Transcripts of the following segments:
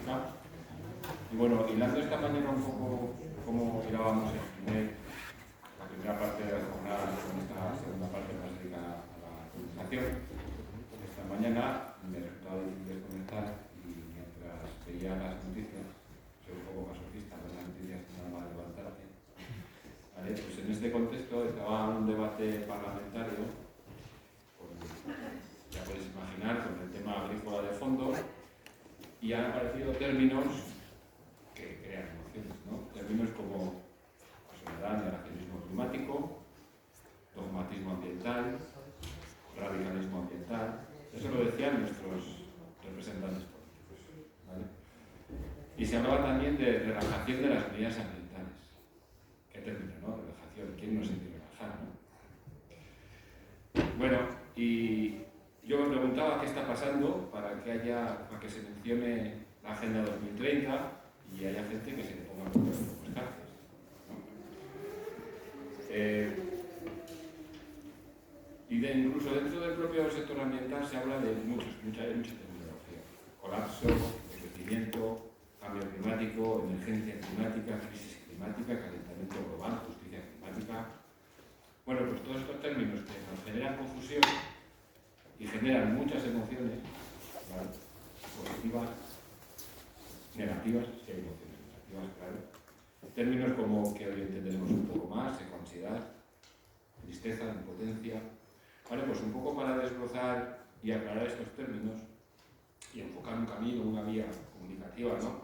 Mónica. Y bueno, hilando esta mañana un poco cómo mirábamos la primera parte de la jornada con esta segunda parte más dedicada a la comunicación. Esta mañana me resultaba difícil desconectar y mientras veía las noticias, soy un poco masoquista con las noticias, nada más levantarte. ¿Vale? Pues en este contexto estaba un debate parlamentario, ya podéis imaginar, con el tema agrícola de fondo, y han aparecido términos que crean emociones, ¿no? Términos como soledad, negacionismo climático, dogmatismo ambiental, radicalismo ambiental. Eso lo decían nuestros representantes políticos, ¿vale? Y se hablaba también de relajación de las medidas ambientales. ¿Qué término, no? Relajación. ¿Quién no se quiere relajar, no? Bueno, y yo me preguntaba qué está pasando para que se mencione la Agenda 2030 y haya gente que se le ponga los carces, ¿no? Incluso dentro del propio sector ambiental se habla de mucha terminología. Colapso, decrecimiento, cambio climático, emergencia climática, crisis climática, calentamiento global, justicia climática. Bueno, pues todos estos términos que nos generan confusión y generan muchas emociones, ¿vale? Positivas, negativas, si hay emociones negativas, claro. Términos como que hoy entenderemos un poco más, ansiedad, tristeza, impotencia. Vale, pues un poco para desglosar y aclarar estos términos y enfocar un camino, una vía comunicativa, ¿no?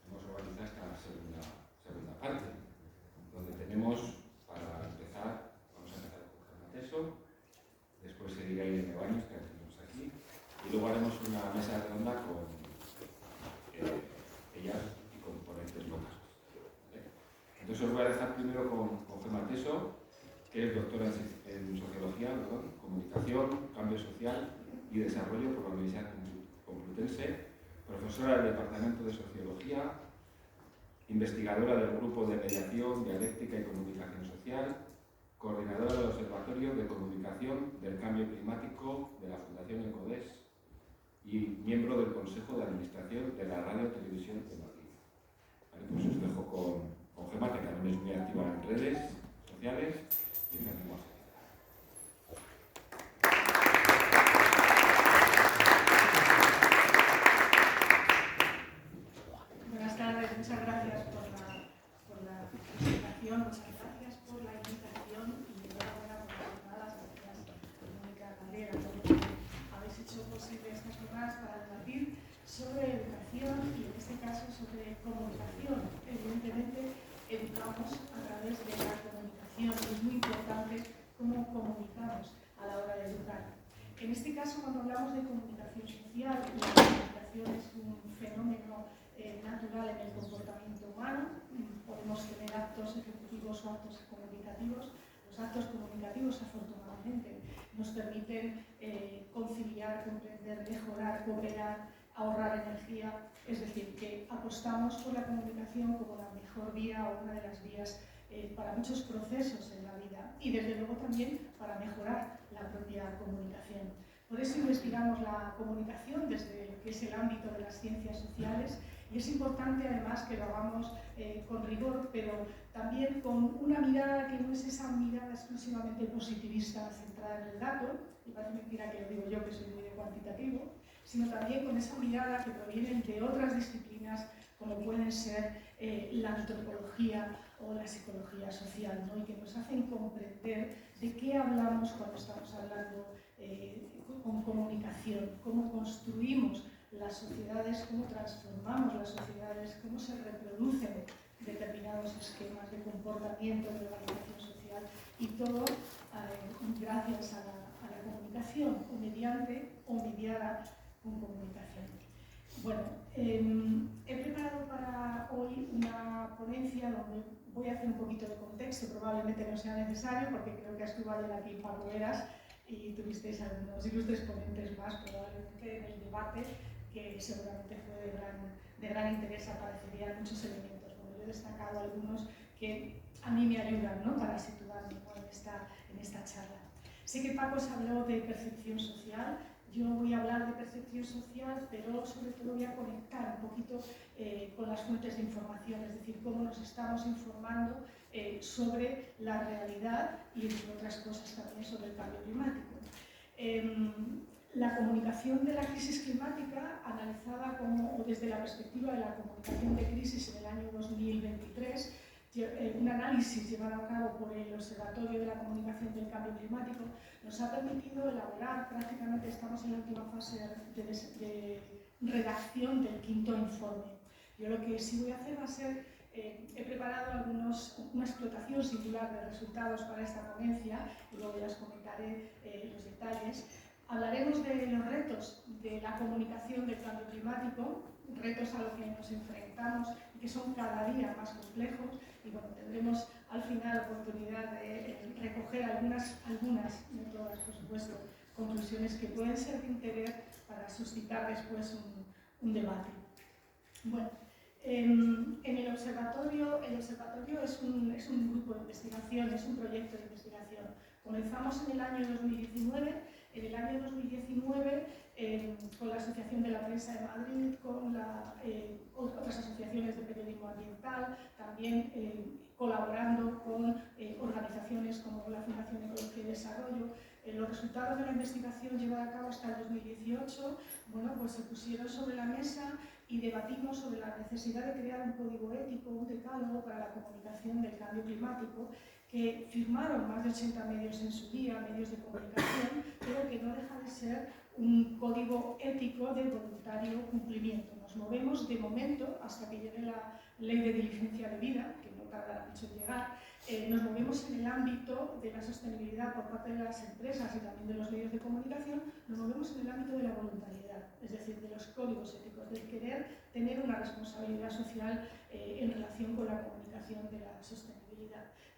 Hemos organizado esta segunda parte, donde tenemos, para empezar, vamos a empezar con Germán Teso, después seguirá Irene Baños, que la tenemos aquí, y luego haremos una mesa redonda con ellas y con ponentes locales. ¿Vale? Entonces os voy a dejar primero con Germán Teso, que es doctora en Sociología, Comunicación, Cambio Social y Desarrollo por la Universidad Complutense, profesora del Departamento de Sociología, investigadora del Grupo de Mediación, Dialéctica y Comunicación Social, coordinadora del Observatorio de Comunicación del Cambio Climático de la Fundación ECODES y miembro del Consejo de Administración de la Radio Televisión de Madrid. Vale, pues os dejo con Gemma, que también es muy activa en redes sociales, y empezamos. Buenas tardes, muchas gracias por la presentación, muchas gracias por la invitación y enhorabuena por las jornadas. Gracias, Mónica, Gabriela, por lo que habéis hecho posible estas jornadas para debatir sobre educación y en este caso sobre comunicación. Evidentemente, educamos a través de la comunicación y es muy importante cómo comunicamos a la hora de educar. En este caso, cuando hablamos de comunicación social, la comunicación es un fenómeno natural en el comportamiento humano. Podemos tener actos ejecutivos o actos comunicativos. Los actos comunicativos, afortunadamente, nos permiten conciliar, comprender, mejorar, cooperar, ahorrar energía. Es decir, que apostamos por la comunicación como la mejor vía o una de las vías para muchos procesos en la vida y desde luego también para mejorar la propia comunicación. Por eso investigamos la comunicación desde lo que es el ámbito de las ciencias sociales y es importante además que lo hagamos con rigor, pero también con una mirada que no es esa mirada exclusivamente positivista centrada en el dato, y parece mentira que lo digo yo que soy muy de cuantitativo, sino también con esa mirada que proviene de otras disciplinas como pueden ser la antropología o la psicología social, ¿no? Y que nos hacen comprender de qué hablamos cuando estamos hablando con comunicación, cómo construimos las sociedades, cómo transformamos las sociedades, cómo se reproducen determinados esquemas de comportamiento, de organización social y todo gracias a la comunicación o mediante o mediada con comunicación. Bueno, he preparado para hoy una ponencia donde voy a hacer un poquito de contexto, probablemente no sea necesario porque creo que estuvo ayer aquí Paco Veras y tuvisteis algunos ilustres ponentes más probablemente en el debate que seguramente fue de gran interés, aparecerían muchos elementos. Bueno, yo he destacado algunos que a mí me ayudan, ¿no?, para situarme, ¿no?, en esta charla. Sé que Paco os habló de percepción social, Yo voy a hablar de percepción social, pero sobre todo voy a conectar un poquito con las fuentes de información, es decir, cómo nos estamos informando sobre la realidad y, entre otras cosas, también sobre el cambio climático. La comunicación de la crisis climática, analizada desde la perspectiva de la comunicación de crisis en el año 2023, un análisis llevado a cabo por el Observatorio de la Comunicación del Cambio Climático, nos ha permitido elaborar, prácticamente estamos en la última fase de redacción del 5º informe. Yo lo que sí voy a hacer va a ser, he preparado una explotación singular de resultados para esta ponencia y luego ya os comentaré los detalles. Hablaremos de los retos de la comunicación del cambio climático, retos a los que nos enfrentamos y que son cada día más complejos, y bueno, tendremos al final oportunidad de recoger algunas, no todas por supuesto, conclusiones que pueden ser de interés para suscitar después un debate. Bueno, en el observatorio es un grupo de investigación, es un proyecto de investigación. Comenzamos en el año 2019. En el año 2019, con la Asociación de la Prensa de Madrid, con otras asociaciones de periodismo ambiental, también colaborando con organizaciones como la Fundación Ecología y Desarrollo. Los resultados de la investigación llevada a cabo hasta el 2018, bueno, pues se pusieron sobre la mesa y debatimos sobre la necesidad de crear un código ético, un decálogo para la comunicación del cambio climático, que firmaron más de 80 medios en su día, medios de comunicación, pero que no deja de ser un código ético de voluntario cumplimiento. Nos movemos de momento, hasta que llegue la ley de diligencia de vida, que no tardará mucho en llegar, nos movemos en el ámbito de la sostenibilidad por parte de las empresas y también de los medios de comunicación, nos movemos en el ámbito de la voluntariedad, es decir, de los códigos éticos, del querer tener una responsabilidad social en relación con la comunicación de la sostenibilidad.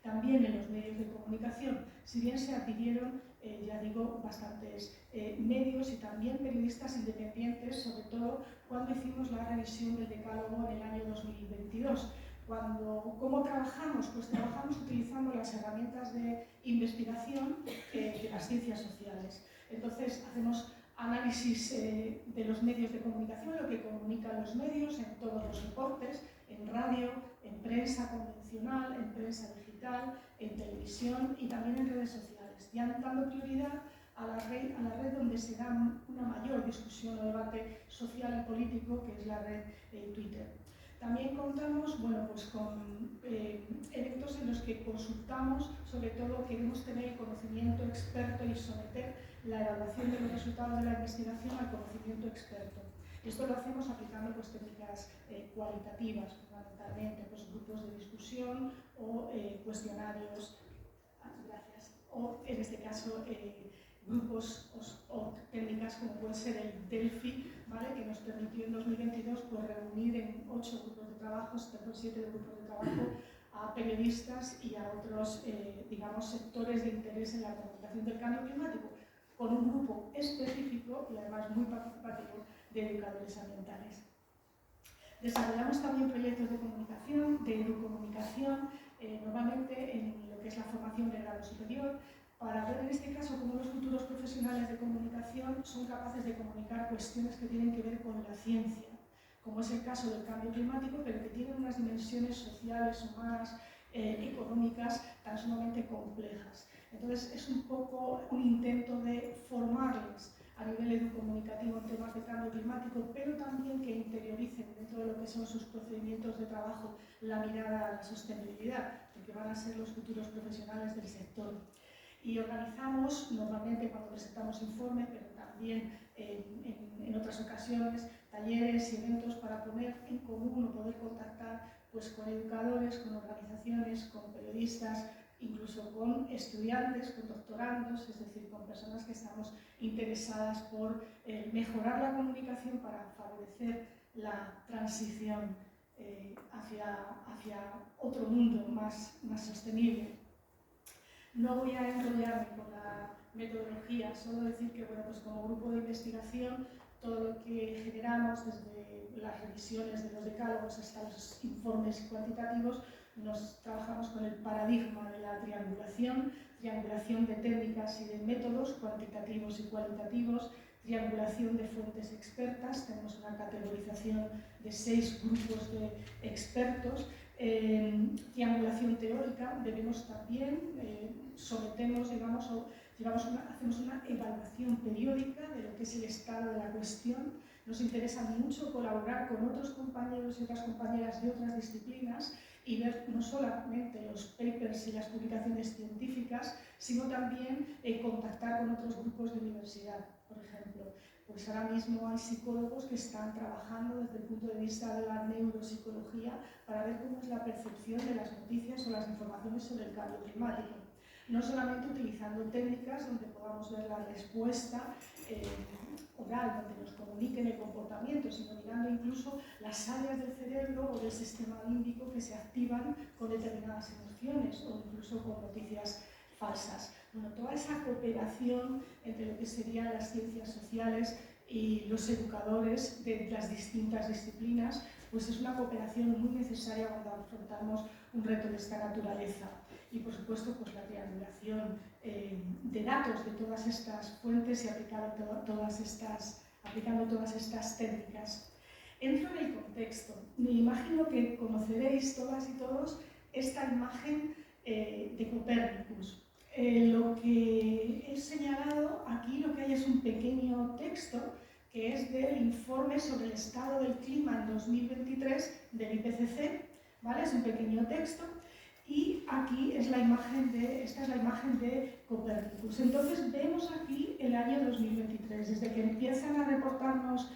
También en los medios de comunicación, si bien se adquirieron, ya digo, bastantes medios y también periodistas independientes, sobre todo cuando hicimos la revisión del decálogo en el año 2022. ¿Cómo trabajamos? Pues trabajamos utilizando las herramientas de investigación de las ciencias sociales. Entonces, hacemos análisis de los medios de comunicación, lo que comunican los medios en todos los soportes, en radio, en prensa convencional, en prensa digital, en televisión y también en redes sociales, ya dando prioridad a la red donde se da una mayor discusión o debate social y político, que es la red Twitter. También contamos pues con eventos en los que consultamos, sobre todo queremos tener el conocimiento experto y someter la evaluación de los resultados de la investigación al conocimiento experto. Esto lo hacemos aplicando técnicas cualitativas, fundamentalmente, grupos de discusión o cuestionarios, o en este caso grupos o técnicas como puede ser el Delphi, ¿vale?, que nos permitió en 2022 reunir en 8 grupos de trabajo, 7 grupos de trabajo, a periodistas y a otros sectores de interés en la comunicación del cambio climático, con un grupo específico y además muy participativo de educadores ambientales. Desarrollamos también proyectos de comunicación, de educomunicación, normalmente en lo que es la formación de grado superior, para ver en este caso cómo los futuros profesionales de comunicación son capaces de comunicar cuestiones que tienen que ver con la ciencia, como es el caso del cambio climático, pero que tienen unas dimensiones sociales, humanas, económicas tan sumamente complejas. Entonces es un poco un intento de formarles a nivel educomunicativo en temas de cambio climático, pero también que interioricen dentro de lo que son sus procedimientos de trabajo la mirada a la sostenibilidad, porque van a ser los futuros profesionales del sector. Y organizamos, normalmente cuando presentamos informe, pero también en otras ocasiones, talleres y eventos para poner en común o poder contactar con educadores, con organizaciones, con periodistas, incluso con estudiantes, con doctorandos, es decir, con personas que estamos interesadas por mejorar la comunicación para favorecer la transición hacia otro mundo más sostenible. No voy a enrollarme con la metodología, solo decir que como grupo de investigación, todo lo que generamos, desde las revisiones de los decálogos hasta los informes cuantitativos, nos trabajamos con el paradigma de la triangulación de técnicas y de métodos cuantitativos y cualitativos, triangulación de fuentes expertas, tenemos una categorización de 6 grupos de expertos, triangulación teórica, debemos también, sometemos, digamos, hacemos una evaluación periódica de lo que es el estado de la cuestión. Nos interesa mucho colaborar con otros compañeros y otras compañeras de otras disciplinas y ver no solamente los papers y las publicaciones científicas, sino también contactar con otros grupos de universidad, por ejemplo. Pues ahora mismo hay psicólogos que están trabajando desde el punto de vista de la neuropsicología para ver cómo es la percepción de las noticias o las informaciones sobre el cambio climático. No solamente utilizando técnicas donde podamos ver la respuesta oral, donde nos comuniquen el comportamiento, sino mirando incluso las áreas del cerebro o del sistema límbico que se activan con determinadas emociones o incluso con noticias falsas. Bueno, toda esa cooperación entre lo que serían las ciencias sociales y los educadores de las distintas disciplinas, pues es una cooperación muy necesaria cuando afrontamos un reto de esta naturaleza. Y por supuesto, pues la triangulación de datos de todas estas fuentes y aplicando todas estas técnicas. Entro en el contexto. Me imagino que conoceréis todas y todos esta imagen de Copérnicus. Lo que he señalado aquí, lo que hay es un pequeño texto que es del informe sobre el estado del clima en 2023 del IPCC, ¿vale? Es un pequeño texto y aquí es esta es la imagen de Copérnicus. Entonces vemos aquí el año 2023, desde que empiezan a reportarnos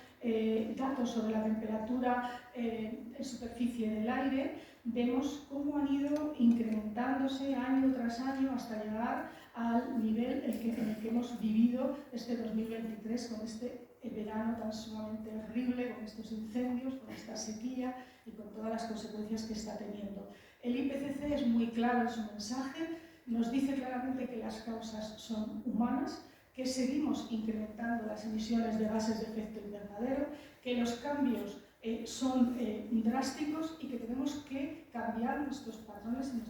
datos sobre la temperatura en superficie del aire, vemos cómo han ido incrementándose año tras año hasta llegar al nivel en el que hemos vivido este 2023 con este verano tan sumamente horrible, con estos incendios, con esta sequía y con todas las consecuencias que está teniendo. El IPCC es muy claro en su mensaje, nos dice claramente que las causas son humanas, que seguimos incrementando las emisiones de gases de efecto invernadero, que los cambios son drásticos y que tenemos que cambiar nuestros patrones y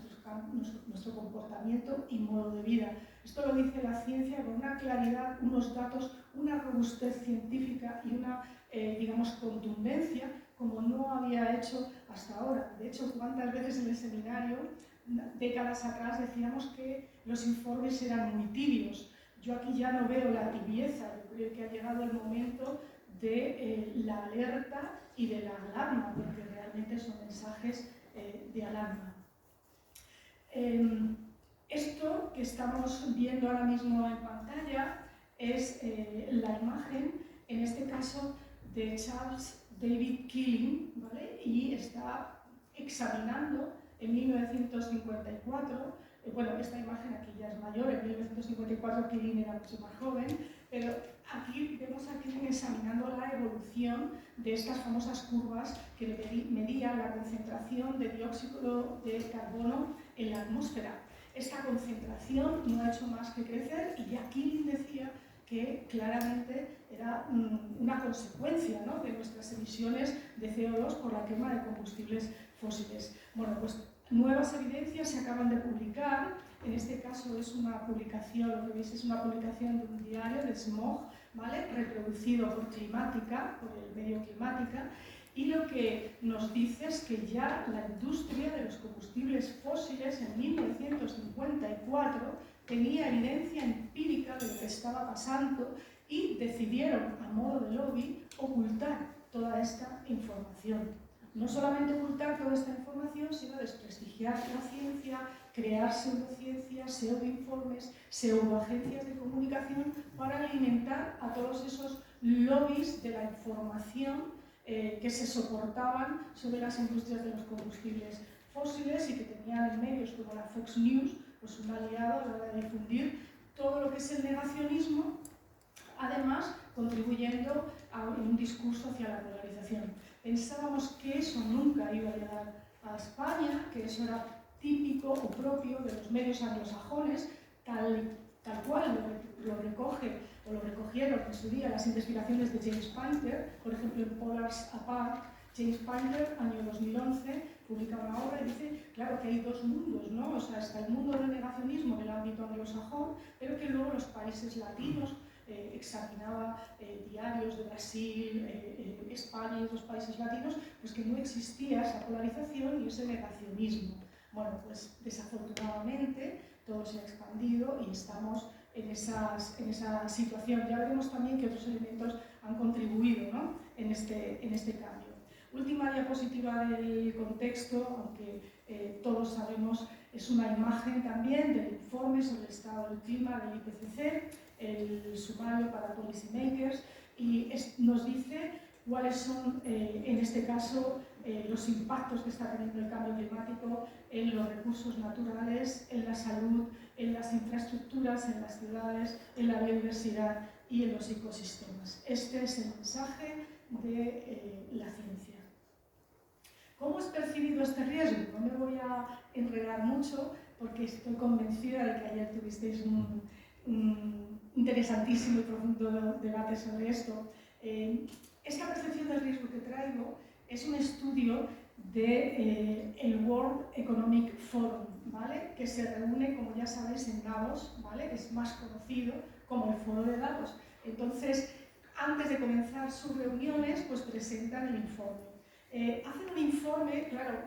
nuestro comportamiento y modo de vida. Esto lo dice la ciencia con una claridad, unos datos, una robustez científica y una, digamos, contundencia como no había hecho hasta ahora. De hecho, cuántas veces en el seminario, décadas atrás, decíamos que los informes eran muy tibios. Yo aquí ya no veo la tibieza, yo creo que ha llegado el momento de la alerta y de la alarma, porque realmente son mensajes de alarma. Esto que estamos viendo ahora mismo en pantalla es la imagen, en este caso, de Charles David Keeling, ¿vale? Y está examinando en 1954, bueno, esta imagen aquí ya es mayor, en 1954 Keeling era mucho más joven, pero aquí vemos a Keeling examinando la evolución de estas famosas curvas que medían la concentración de dióxido de carbono en la atmósfera. Esta concentración no ha hecho más que crecer y ya Keeling decía que claramente era una consecuencia, ¿no?, de nuestras emisiones de CO2 por la quema de combustibles fósiles. Bueno, pues nuevas evidencias se acaban de publicar, en este caso es una publicación, lo que veis es una publicación de un diario de Smog, ¿vale?, reproducido por Climática, por el medio Climática, y lo que nos dice es que ya la industria de los combustibles fósiles en 1954 tenía evidencia empírica de lo que estaba pasando y decidieron, a modo de lobby, ocultar toda esta información. No solamente ocultar toda esta información, sino desprestigiar la ciencia, crear pseudociencias, pseudoinformes, pseudoagencias de comunicación para alimentar a todos esos lobbies de la información que se soportaban sobre las industrias de los combustibles fósiles y que tenían en medios como la Fox News pues un aliado a la hora de difundir todo lo que es el negacionismo, además contribuyendo a un discurso hacia la polarización. Pensábamos que eso nunca iba a llegar a España, que eso era típico o propio de los medios anglosajones, tal cual lo recogieron en su día las investigaciones de James Painter, por ejemplo en Polars Apart. James Painter, año 2011, publica una obra y dice, claro, que hay dos mundos, ¿no? O sea, está el mundo del negacionismo en el ámbito anglosajón, pero que luego los países latinos, examinaba diarios de Brasil, España y otros países latinos, pues que no existía esa polarización y ese negacionismo. Bueno, pues desafortunadamente todo se ha expandido y estamos en esa situación. Ya veremos también que otros elementos han contribuido, ¿no?, en este cambio. Última diapositiva del contexto, aunque todos sabemos, es una imagen también del informe sobre el estado del clima del IPCC, el sumario para policymakers, y nos dice cuáles son, en este caso, los impactos que está teniendo el cambio climático en los recursos naturales, en la salud, en las infraestructuras, en las ciudades, en la biodiversidad y en los ecosistemas. Este es el mensaje de la ciencia. ¿Cómo es percibido este riesgo? No me voy a enredar mucho porque estoy convencida de que ayer tuvisteis un interesantísimo y profundo debate sobre esto. Esta percepción del riesgo que traigo es un estudio del World Economic Forum, ¿vale?, que se reúne, como ya sabéis, en Davos, ¿vale?, que es más conocido como el Foro de Davos. Entonces, antes de comenzar sus reuniones, pues presentan el informe. Hacen un informe, claro,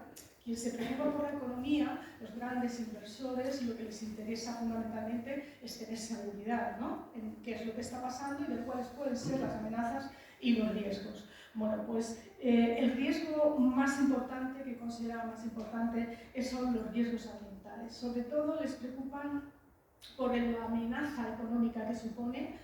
quien se preocupa por la economía, los grandes inversores, lo que les interesa fundamentalmente es tener seguridad, ¿no?, en qué es lo que está pasando y de cuáles pueden ser las amenazas y los riesgos. Bueno, pues el riesgo más importante, que consideraba más importante, son los riesgos ambientales. Sobre todo les preocupan por la amenaza económica que supone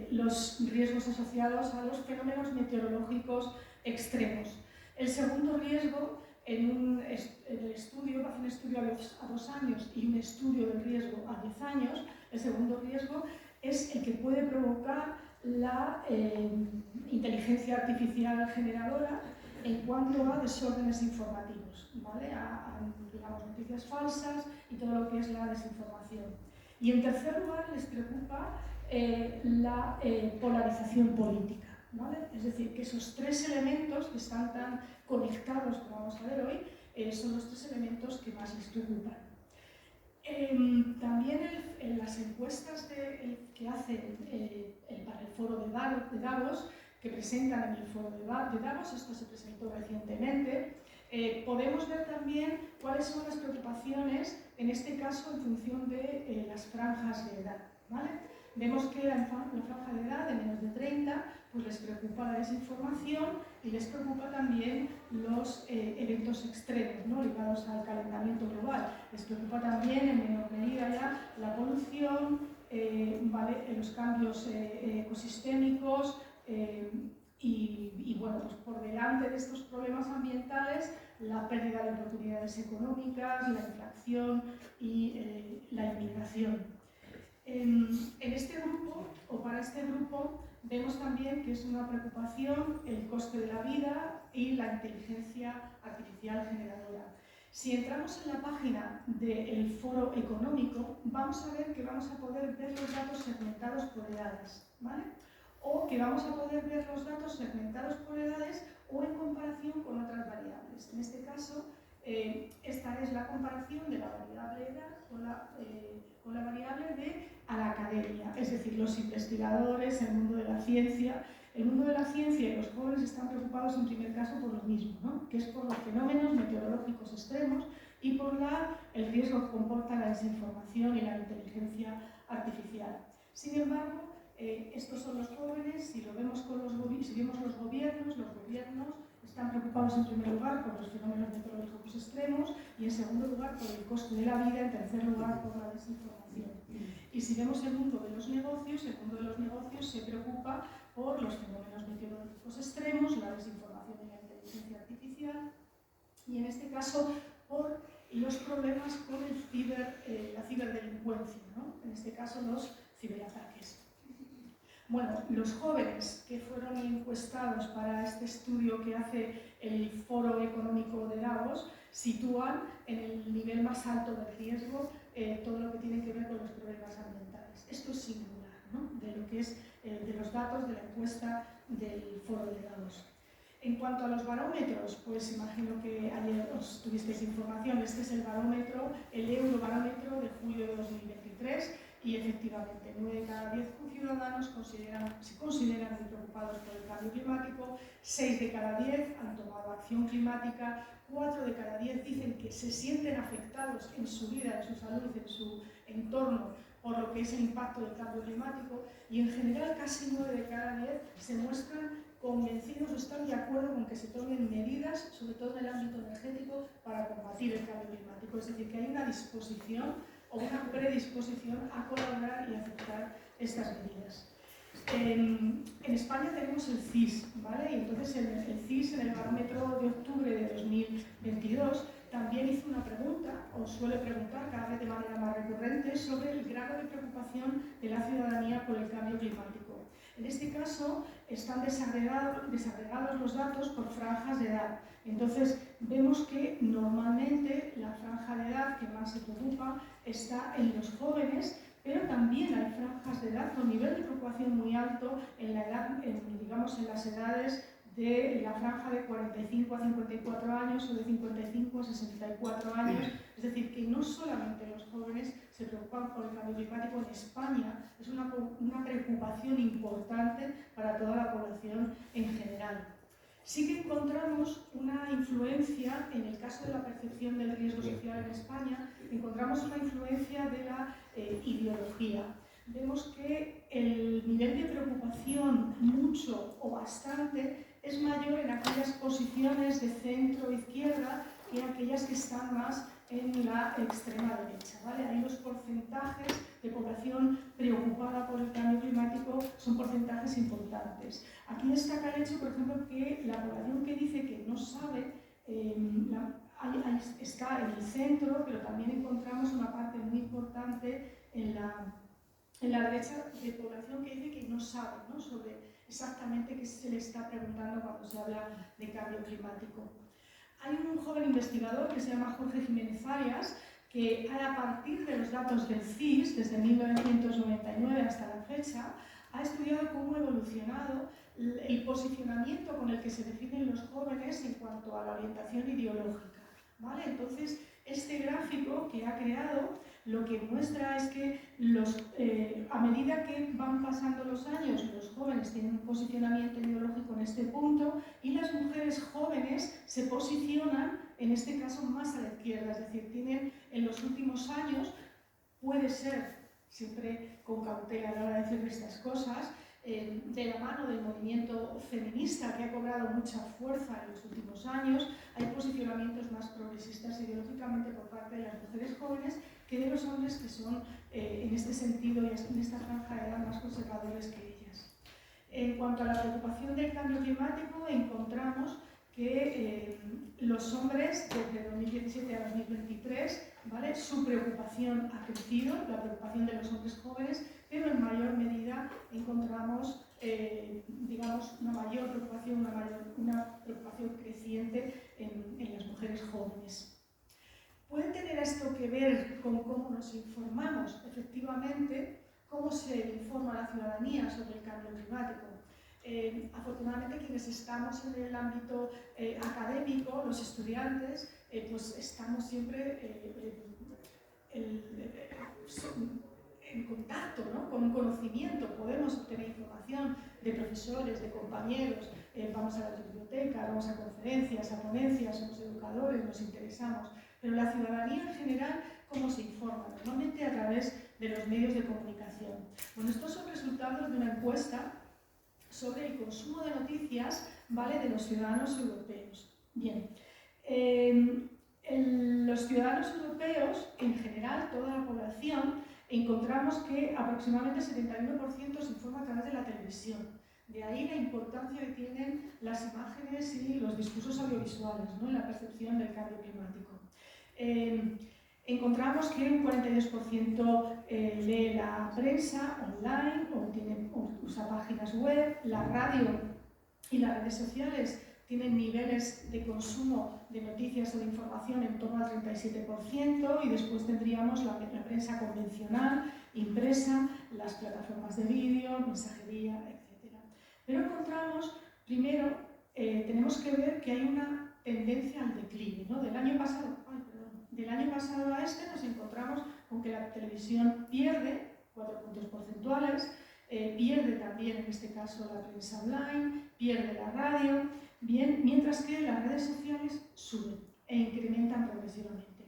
los riesgos asociados a los fenómenos meteorológicos extremos. El segundo riesgo, en el estudio, hace un estudio a 2 años y un estudio del riesgo a 10 años, el segundo riesgo es el que puede provocar la inteligencia artificial generadora en cuanto a desórdenes informativos, ¿vale?, a digamos, noticias falsas y todo lo que es la desinformación. Y en tercer lugar les preocupa la polarización política, ¿vale? Es decir, que esos 3 elementos que están tan conectados, como vamos a ver hoy, son los 3 elementos que más les preocupan. También en las encuestas que hacen para el foro de Davos, que presentan en el foro de Davos, esto se presentó recientemente, podemos ver también cuáles son las preocupaciones, en este caso en función de las franjas de edad, ¿vale? Vemos que la franja de edad de menos de 30 pues les preocupa la desinformación y les preocupa también los eventos extremos, ¿no?, ligados al calentamiento global. Les preocupa también en menor medida ya la polución, ¿vale?, los cambios ecosistémicos y bueno, pues por delante de estos problemas ambientales, la pérdida de oportunidades económicas, la inflación y la inmigración. En este grupo, o para este grupo, vemos también que es una preocupación el coste de la vida y la inteligencia artificial generadora. Si entramos en la página del Foro Económico, vamos a ver que vamos a poder ver los datos segmentados por edades, ¿vale?, o que vamos a poder ver los datos segmentados por edades o en comparación con otras variables. En este caso, esta es la comparación de la variable edad con la variable de a la academia, es decir, los investigadores, el mundo de la ciencia. El mundo de la ciencia y los jóvenes están preocupados en primer caso por lo mismo, ¿no?, que es por los fenómenos meteorológicos extremos y por el riesgo que comporta la desinformación y la inteligencia artificial. Sin embargo, estos son los jóvenes, si vemos los gobiernos están preocupados en primer lugar por los fenómenos meteorológicos extremos y en segundo lugar por el coste de la vida, en tercer lugar por la desinformación. Y si vemos el mundo de los negocios se preocupa por los fenómenos meteorológicos extremos, la desinformación y la inteligencia artificial y en este caso por los problemas con la ciberdelincuencia, ¿no?, en este caso los ciberataques. Bueno, los jóvenes que fueron encuestados para este estudio que hace el Foro Económico de Davos sitúan en el nivel más alto de riesgo todo lo que tiene que ver con los problemas ambientales. Esto es singular, ¿no?, de lo que es de los datos de la encuesta del Foro de Davos. En cuanto a los barómetros, pues imagino que ayer os tuvisteis información. Este es el barómetro, el Eurobarómetro de julio de 2023. y efectivamente 9 de cada 10 ciudadanos se consideran muy preocupados por el cambio climático, 6 de cada 10 han tomado acción climática, 4 de cada 10 dicen que se sienten afectados en su vida, en su salud, en su entorno por lo que es el impacto del cambio climático, y en general casi 9 de cada 10 se muestran convencidos o están de acuerdo con que se tomen medidas, sobre todo en el ámbito energético, para combatir el cambio climático. Es decir, que hay una disposición o una predisposición a colaborar y a aceptar estas medidas. En España tenemos el CIS, ¿vale? Y entonces el CIS, en el barómetro de octubre de 2022, también hizo una pregunta, o suele preguntar cada vez de manera más recurrente, sobre el grado de preocupación de la ciudadanía por el cambio climático. En este caso, están desagregados los datos por franjas de edad. Entonces, vemos que normalmente la franja de edad que más se preocupa está en los jóvenes, pero también hay franjas de edad con nivel de preocupación muy alto en la edad, digamos, en las edades de la franja de 45 a 54 años o de 55 a 64 años. Es decir, que no solamente los jóvenes se preocupan por el cambio climático. En España es una preocupación importante para toda la población en general. Sí que encontramos una influencia, en el caso de la percepción del riesgo social en España, encontramos una influencia de la ideología. Vemos que el nivel de preocupación, mucho o bastante, es mayor en aquellas posiciones de centro-izquierda que aquellas que están más en la extrema derecha, ¿vale? Ahí los porcentajes de población preocupada por el cambio climático son porcentajes importantes. Aquí destaca el hecho, por ejemplo, que la población que dice que no sabe está en el centro, pero también encontramos una parte muy importante en la derecha de población que dice que no sabe, ¿no?, sobre exactamente qué se le está preguntando cuando se habla de cambio climático. Hay un joven investigador que se llama Jorge Jiménez Arias, que a partir de los datos del CIS, desde 1999 hasta la fecha, ha estudiado cómo ha evolucionado el posicionamiento con el que se definen los jóvenes en cuanto a la orientación ideológica, ¿vale? Entonces, este gráfico que ha creado lo que muestra es que a medida que van pasando los años, los jóvenes tienen un posicionamiento ideológico en este punto y las mujeres jóvenes se posicionan, en este caso, más a la izquierda, es decir, tienen en los últimos años, puede ser, siempre con cautela a la hora de decir estas cosas, de la mano del movimiento feminista que ha cobrado mucha fuerza en los últimos años, hay posicionamientos más progresistas ideológicamente por parte de las mujeres jóvenes que de los hombres que son, en este sentido y en esta franja de edad, más conservadores que ellas. En cuanto a la preocupación del cambio climático, encontramos que los hombres, desde 2017 a 2023, ¿vale?, su preocupación ha crecido, la preocupación de los hombres jóvenes, pero en mayor medida encontramos, digamos, una mayor preocupación, una preocupación creciente en las mujeres jóvenes. ¿Puede tener esto que ver con cómo nos informamos? Efectivamente, ¿cómo se informa a la ciudadanía sobre el cambio climático? Afortunadamente, quienes estamos en el ámbito académico, los estudiantes, pues estamos siempre en contacto, ¿no?, con conocimiento, podemos obtener información de profesores, de compañeros, vamos a la biblioteca, vamos a conferencias, a ponencias, somos educadores, nos interesamos, pero la ciudadanía en general, ¿cómo se informa? Normalmente a través de los medios de comunicación. Bueno, estos son resultados de una encuesta sobre el consumo de noticias, ¿vale?, de los ciudadanos europeos. Bien, los ciudadanos europeos, en general, toda la población, encontramos que aproximadamente el 71% se informa a través de la televisión. De ahí la importancia que tienen las imágenes y los discursos audiovisuales, ¿no?, en la percepción del cambio climático. Encontramos que un 42% lee la prensa online o usa páginas web, la radio y las redes sociales tienen niveles de consumo de noticias o de información en torno al 37%, y después tendríamos la prensa convencional, impresa, las plataformas de vídeo, mensajería, etc. Pero encontramos, primero, tenemos que ver que hay una tendencia al declive, ¿no? Del año pasado a este nos encontramos con que la televisión pierde, 4 puntos porcentuales. Pierde también, en este caso, la prensa online, pierde la radio, bien, mientras que las redes sociales suben e incrementan progresivamente.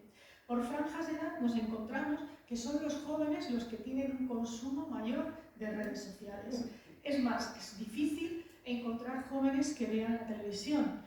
Por franjas de edad nos encontramos que son los jóvenes los que tienen un consumo mayor de redes sociales. Es más, es difícil encontrar jóvenes que vean la televisión.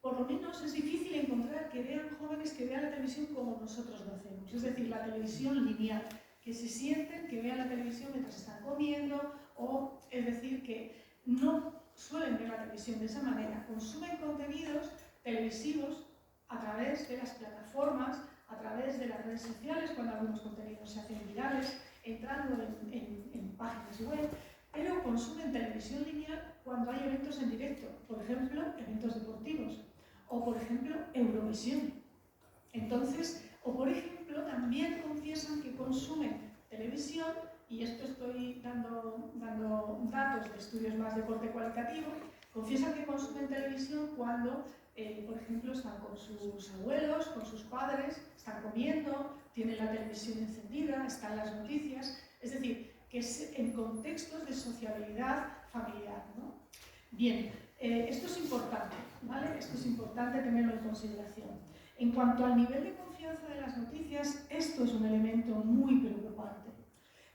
Por lo menos es difícil encontrar que vean jóvenes que vean la televisión como nosotros lo hacemos, es decir, la televisión lineal, que se sienten, que vean la televisión mientras están comiendo, o es decir, que no suelen ver la televisión de esa manera, consumen contenidos televisivos a través de las plataformas, a través de las redes sociales, cuando algunos contenidos se hacen virales, entrando en páginas web, pero consumen televisión lineal cuando hay eventos en directo, por ejemplo, eventos deportivos, o por ejemplo, Eurovisión. Entonces, o por ejemplo, también confiesan que consumen televisión, y esto estoy dando datos de estudios más de corte cualitativo, confiesan que consumen televisión cuando, por ejemplo, están con sus abuelos, con sus padres, están comiendo, tienen la televisión encendida, están las noticias, es decir, que es en contextos de sociabilidad familiar, ¿no? Bien, esto es importante, ¿vale? Esto es importante tenerlo en consideración. En cuanto al nivel de confianza de las noticias, esto es un elemento muy preocupante.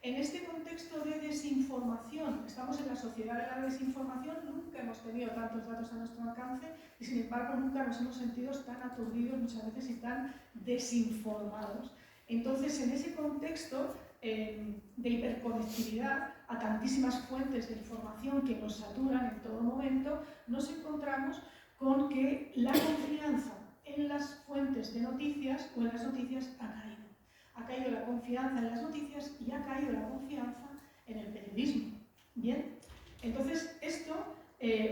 En este contexto de desinformación, estamos en la sociedad de la desinformación, nunca hemos tenido tantos datos a nuestro alcance y sin embargo nunca nos hemos sentido tan aturdidos muchas veces y tan desinformados. Entonces, en ese contexto de hiperconectividad a tantísimas fuentes de información que nos saturan en todo momento, nos encontramos con que la confianza en las fuentes de noticias o en las noticias ha caído. Ha caído la confianza en las noticias y ha caído la confianza en el periodismo. Bien, entonces esto,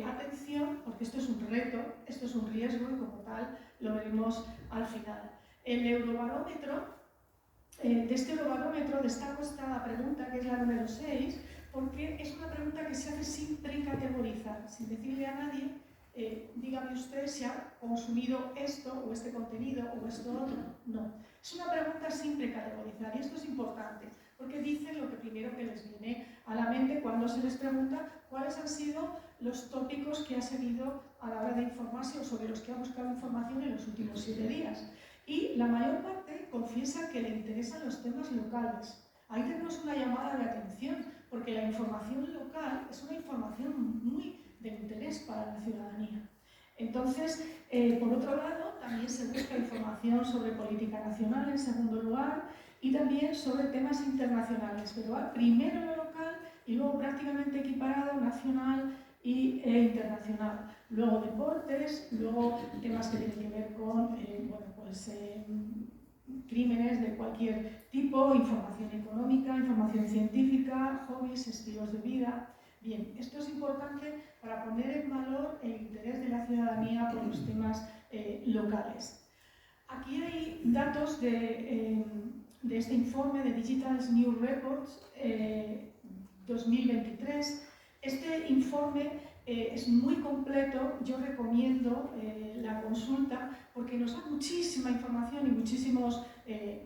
atención, porque esto es un reto, esto es un riesgo y como tal lo veremos al final. El Eurobarómetro, de este Eurobarómetro destaco esta pregunta, que es la número 6, porque es una pregunta que se hace sin precategorizar, sin decirle a nadie, dígame usted si ha consumido esto o este contenido o esto otro. No, es una pregunta sin precategorizar y esto es importante porque dicen lo que primero que les viene a la mente cuando se les pregunta cuáles han sido los tópicos que ha seguido a la hora de informarse o sobre los que ha buscado información en los últimos 7 días. Y la mayor parte confiesa que le interesan los temas locales. Ahí tenemos una llamada de atención, porque la información local es una información muy de interés para la ciudadanía. Entonces, por otro lado, también se busca información sobre política nacional en segundo lugar y también sobre temas internacionales, pero primero lo local y luego prácticamente equiparado nacional e internacional. Luego deportes, luego temas que tienen que ver con crímenes de cualquier tipo, información económica, información científica, hobbies, estilos de vida. Bien, esto es importante para poner en valor el interés de la ciudadanía por los temas locales. Aquí hay datos de este informe de Digital News Reports 2023. Este informe es muy completo, yo recomiendo la consulta porque nos da muchísima información y muchísimos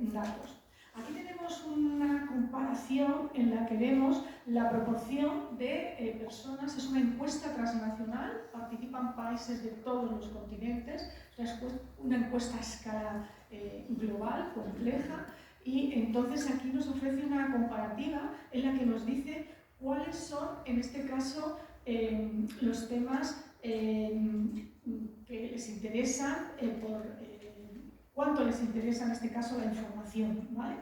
datos. Aquí tenemos una comparación en la que vemos la proporción de personas, es una encuesta transnacional, participan países de todos los continentes, es una encuesta a escala global, compleja, y entonces aquí nos ofrece una comparativa en la que nos dice cuáles son, en este caso, los temas que les interesan, cuánto les interesa en este caso la información, ¿vale?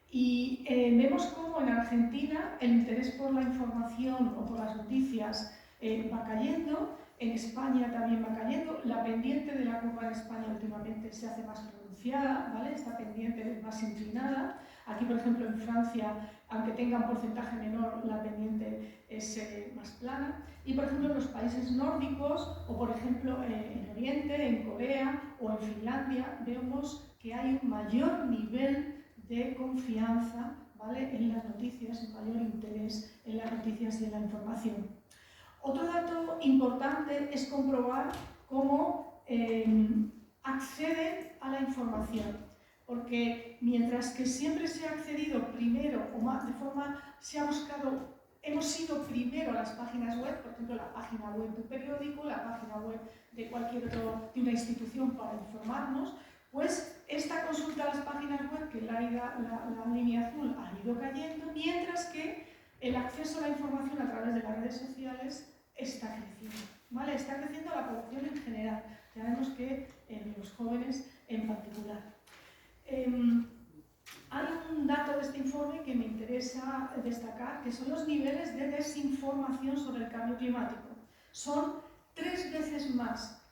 Y vemos cómo en Argentina el interés por la información o por las noticias va cayendo, en España también va cayendo, la pendiente de la curva en España últimamente se hace más pronunciada, ¿vale? Esta pendiente es más inclinada. Aquí, por ejemplo, en Francia, aunque tenga un porcentaje menor, la pendiente es más plana. Y, por ejemplo, en los países nórdicos, o por ejemplo en Oriente, en Corea o en Finlandia, vemos que hay un mayor nivel de confianza, ¿vale?, en las noticias, un mayor interés en las noticias y en la información. Otro dato importante es comprobar cómo acceden a la información. porque mientras que siempre se ha accedido primero o más de forma, se ha buscado, hemos ido primero a las páginas web, por ejemplo la página web de un periódico, la página web de cualquier otra, de una institución para informarnos, pues esta consulta a las páginas web, que la línea azul ha ido cayendo, mientras que el acceso a la información a través de las redes sociales está creciendo, ¿vale? Está creciendo la población en general, sabemos que en los jóvenes en particular. Hay un dato de este informe que me interesa destacar, que son los niveles de desinformación sobre el cambio climático. Son 3 veces más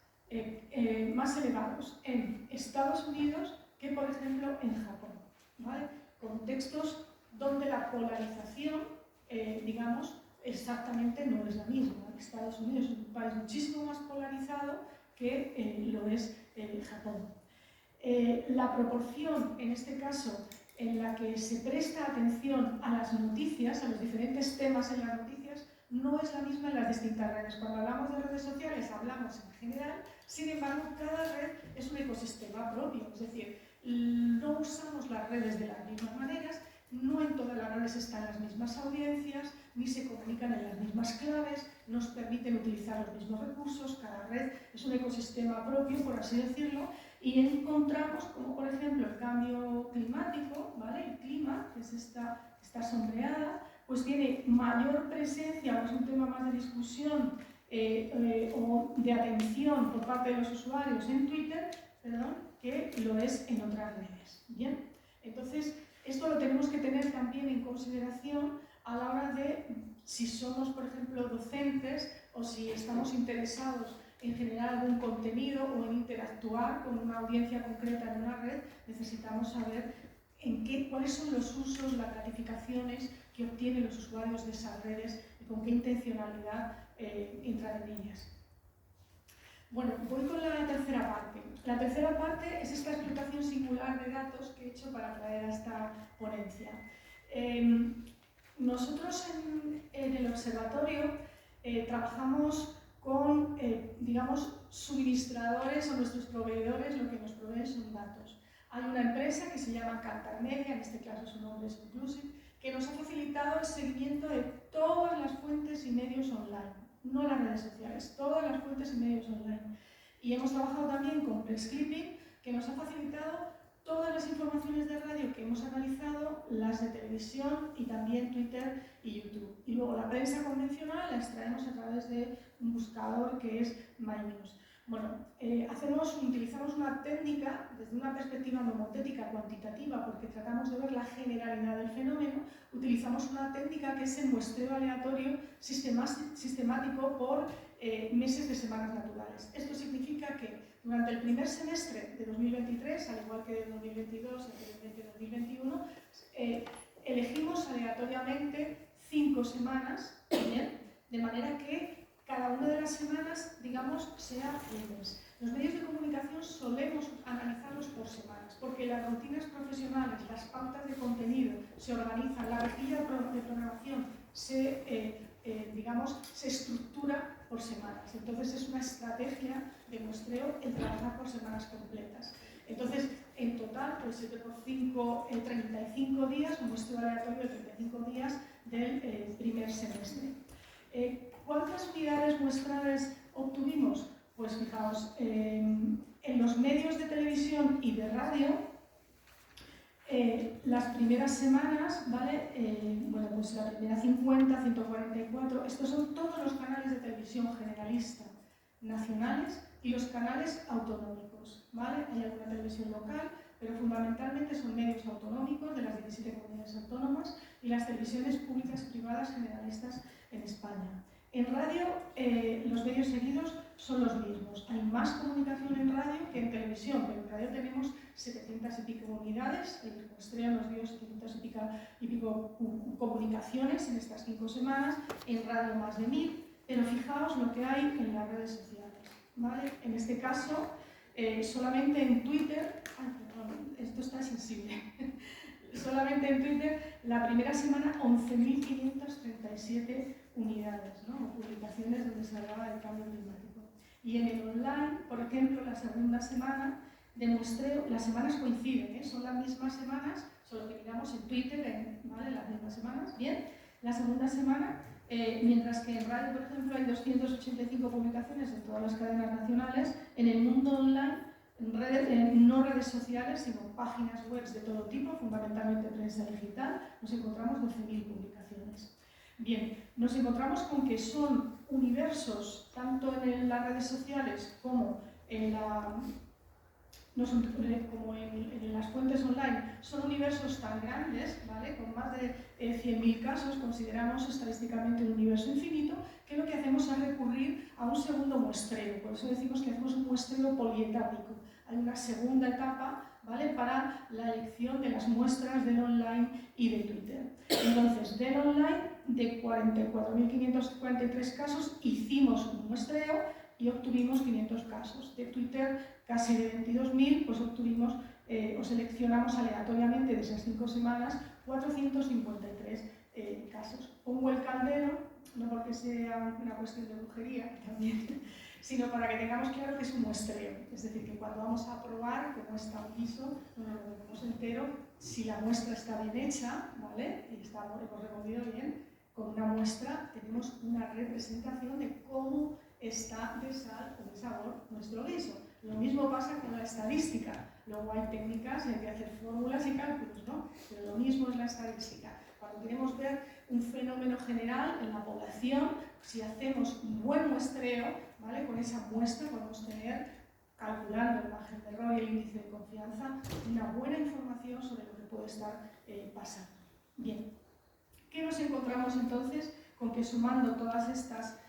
elevados en Estados Unidos que, por ejemplo, en Japón, ¿vale? Contextos donde la polarización, digamos, exactamente no es la misma. Estados Unidos es un país muchísimo más polarizado que lo es Japón. La proporción, en este caso, en la que se presta atención a las noticias, a los diferentes temas en las noticias, no es la misma en las distintas redes. Cuando hablamos de redes sociales hablamos en general, sin embargo, cada red es un ecosistema propio, es decir, no usamos las redes de las mismas maneras, no en todas las redes están las mismas audiencias, ni se comunican en las mismas claves, nos permiten utilizar los mismos recursos, cada red es un ecosistema propio, por así decirlo, y encontramos como, por ejemplo, el cambio climático, ¿vale? El clima, que es esta sombreada, pues tiene mayor presencia, o es un tema más de discusión o de atención por parte de los usuarios en Twitter, perdón, que lo es en otras redes. Bien, entonces esto lo tenemos que tener también en consideración a la hora de, si somos, por ejemplo, docentes o si estamos interesados en generar algún contenido o en interactuar con una audiencia concreta en una red, necesitamos saber cuáles son los usos, las gratificaciones que obtienen los usuarios de esas redes y con qué intencionalidad entran en ellas. Bueno, voy con la tercera parte. La tercera parte es esta explotación singular de datos que he hecho para traer a esta ponencia. Nosotros en el observatorio trabajamos con, digamos, suministradores o nuestros proveedores, lo que nos proveen son datos. Hay una empresa que se llama Kantar Media, en este caso su nombre es Inclusive, que nos ha facilitado el seguimiento de todas las fuentes y medios online, no las redes sociales, todas las fuentes y medios online. Y hemos trabajado también con Press Clipping, que nos ha facilitado todas las informaciones de radio que hemos analizado, las de televisión y también Twitter y YouTube. Y luego la prensa convencional la extraemos a través de un buscador que es MyNews. Bueno, utilizamos una técnica desde una perspectiva nomotética cuantitativa porque tratamos de ver la generalidad del fenómeno. Utilizamos una técnica que es el muestreo aleatorio sistemático por meses de semanas naturales. Esto significa que durante el primer semestre de 2023, al igual que de 2022 y anteriormente de 2021, elegimos aleatoriamente 5 semanas, ¿bien? De manera que cada una de las semanas, digamos, sea un mes. Los medios de comunicación solemos analizarlos por semanas, porque las rutinas profesionales, las pautas de contenido se organizan, la rejilla de programación se estructura por semanas. Entonces es una estrategia de muestreo el trabajar por semanas completas. Entonces, en total, pues 7 por 5, 35 días, un muestreo aleatorio de 35 días del primer semestre. ¿Cuántas unidades muestrales obtuvimos? Pues fijaos, en los medios de televisión y de radio, las primeras semanas, ¿vale? Bueno, pues la primera 50, 144, estos son todos los canales de televisión generalista nacionales y los canales autonómicos, ¿vale? Hay alguna televisión local, pero fundamentalmente son medios autonómicos de las 17 comunidades autónomas y las televisiones públicas y privadas generalistas en España. En radio, los medios seguidos son los mismos. Hay más comunicación en radio que en televisión, pero en radio tenemos 700 y pico unidades, el muestreo nos dio 700 y pico comunicaciones en estas 5 semanas, en radio más de 1000, pero fijaos lo que hay en las redes sociales, ¿vale? En este caso, solamente en Twitter, esto está sensible, solamente en Twitter, la primera semana 11.537 unidades, ¿no? O publicaciones donde se hablaba del cambio climático. Y en el online, por ejemplo, la segunda semana de muestreo, las semanas coinciden, son las mismas semanas, solo que miramos en Twitter, ¿vale? Las mismas semanas, bien. La segunda semana, mientras que en radio, por ejemplo, hay 285 publicaciones en todas las cadenas nacionales, en el mundo online, no redes sociales, sino páginas web de todo tipo, fundamentalmente prensa digital, nos encontramos 12.000 publicaciones. Bien, nos encontramos con que son universos, tanto en las redes sociales como en las fuentes online, son universos tan grandes, ¿vale? Con más de 100.000 casos, consideramos estadísticamente un universo infinito, que lo que hacemos es recurrir a un segundo muestreo. Por eso decimos que hacemos un muestreo polietápico. Hay una segunda etapa, ¿vale?, para la elección de las muestras del online y de Twitter. Entonces, del online, de 44.543 casos, hicimos un muestreo y obtuvimos 500 casos. De Twitter, casi de 22.000, pues obtuvimos o seleccionamos aleatoriamente de esas 5 semanas 453 casos. Pongo el caldero, no porque sea una cuestión de brujería también, sino para que tengamos claro que es un muestreo. Es decir, que cuando vamos a probar, como está un guiso, no nos lo ponemos entero, si la muestra está bien hecha, ¿vale?, y hemos removido bien, con una muestra tenemos una representación de cómo está de sal o de sabor nuestro guiso. Lo mismo pasa con la estadística. Luego hay técnicas y hay que hacer fórmulas y cálculos, ¿no? Pero lo mismo es la estadística. Cuando queremos ver un fenómeno general en la población, si hacemos un buen muestreo, ¿vale?, con esa muestra podemos tener, calculando el margen de error y el índice de confianza, una buena información sobre lo que puede estar pasando. Bien, ¿qué nos encontramos entonces? Con que sumando todas estas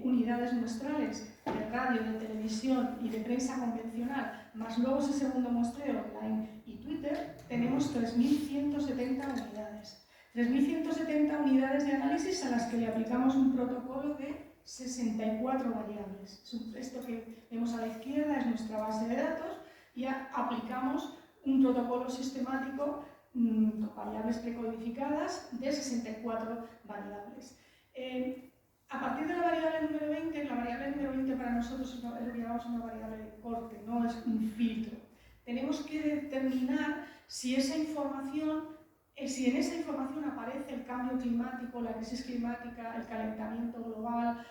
unidades muestrales de radio, de televisión y de prensa convencional, más luego ese segundo muestreo online y Twitter, tenemos 3.170 unidades. 3.170 unidades de análisis a las que le aplicamos un protocolo de 64 variables. Esto que vemos a la izquierda es nuestra base de datos y aplicamos un protocolo sistemático con variables precodificadas de 64 variables. A partir de la variable número 20, la variable número 20 para nosotros es lo que llamamos una variable de corte, no es un filtro. Tenemos que determinar si esa información, si en esa información aparece el cambio climático, la crisis climática, el calentamiento global,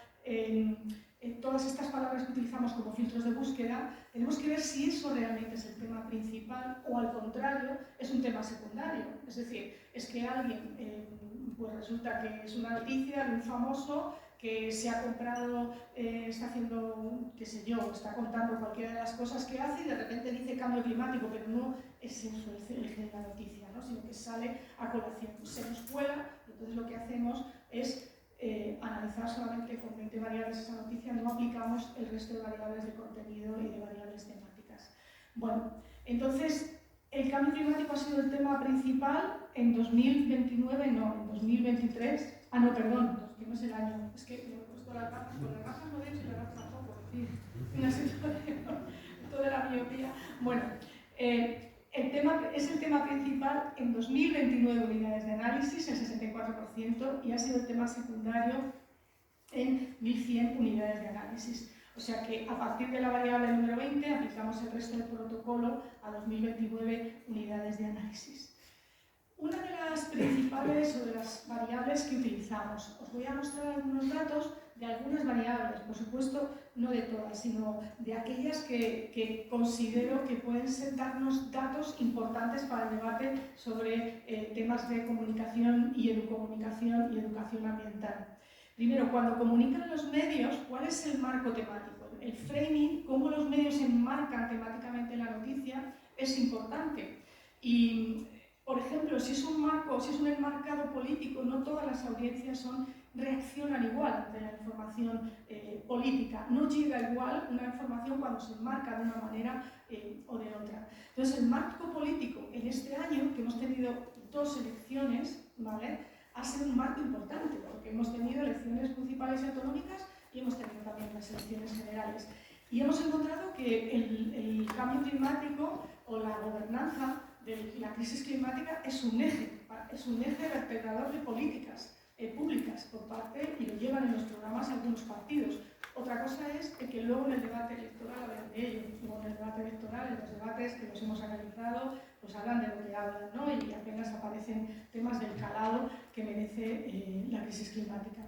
todas estas palabras que utilizamos como filtros de búsqueda, tenemos que ver si eso realmente es el tema principal o al contrario es un tema secundario. Es decir, es que alguien, pues resulta que es una noticia de un famoso que se ha comprado, está haciendo, qué sé yo, está contando cualquiera de las cosas que hace y de repente dice cambio climático, pero no es eso el eje de la noticia, ¿no?, sino que sale a colación. Se nos cuela, entonces lo que hacemos es analizar solamente con 20 variables esa noticia, no aplicamos el resto de variables de contenido y de variables temáticas. Bueno, entonces, el cambio climático ha sido el tema principal en 2029, no, en 2023, no, perdón, que no es el año, es que me he puesto las gafas, con las gafas no veo y las gafas tampoco, en fin, una situación, toda la miopía. Bueno, es el tema principal en 2029 unidades de análisis, el 64%, y ha sido el tema secundario en 1.100 unidades de análisis. O sea que a partir de la variable número 20 aplicamos el resto del protocolo a 2029 unidades de análisis. Una de las principales o de las variables que utilizamos, os voy a mostrar algunos datos de algunas variables, por supuesto no de todas, sino de aquellas que considero que pueden darnos datos importantes para el debate sobre temas de comunicación y educomunicación y educación ambiental. Primero, cuando comunican los medios, ¿cuál es el marco temático? El framing, cómo los medios enmarcan temáticamente la noticia, es importante. Y, por ejemplo, si es un enmarcado político, no todas las audiencias reaccionan igual ante la información política. No llega igual una información cuando se enmarca de una manera o de otra. Entonces, el marco político en este año, que hemos tenido 2 elecciones, ¿vale?, ha sido un marco importante, porque hemos tenido elecciones municipales y autonómicas y hemos tenido también las elecciones generales. Y hemos encontrado que el cambio climático o la gobernanza de la crisis climática es un eje vertebrador de políticas públicas por parte, y lo llevan en los programas algunos partidos. Otra cosa es que luego en el debate electoral hablan de ello, luego en el debate electoral, en los debates que los hemos analizado, pues hablan de lo que hablan, ¿no? Y apenas aparecen temas del calado que merece la crisis climática.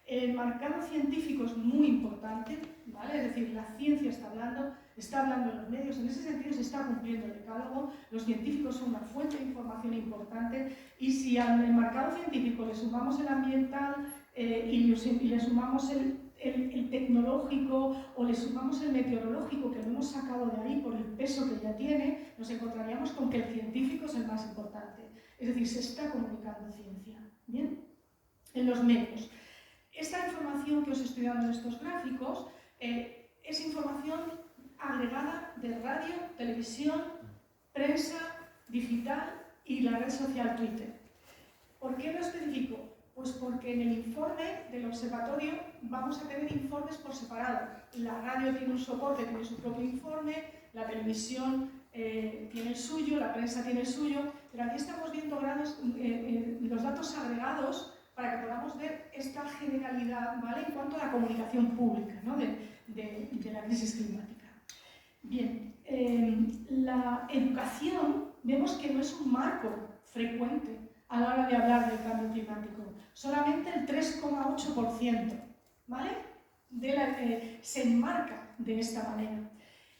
El marcado científico es muy importante, ¿vale? Es decir, la ciencia está hablando en los medios, en ese sentido se está cumpliendo el decálogo, los científicos son una fuente de información importante y si al marcado científico le sumamos el ambiental y le sumamos el tecnológico o le sumamos el meteorológico, que lo hemos sacado de ahí por el peso que ya tiene, nos encontraríamos con que el científico es el más importante. Es decir, se está comunicando ciencia, ¿bien? En los medios. Esta información que os estoy dando en estos gráficos es información agregada de radio, televisión, prensa, digital y la red social Twitter. ¿Por qué lo especifico? Pues porque en el informe del observatorio vamos a tener informes por separado. La radio tiene un soporte, tiene su propio informe, la televisión tiene el suyo, la prensa tiene el suyo, pero aquí estamos viendo los datos agregados para que podamos ver esta generalidad, ¿vale?, en cuanto a la comunicación pública, ¿no?, de la crisis climática. Bien, la educación vemos que no es un marco frecuente a la hora de hablar del cambio climático. Solamente el 3,8%, ¿vale?, se enmarca de esta manera.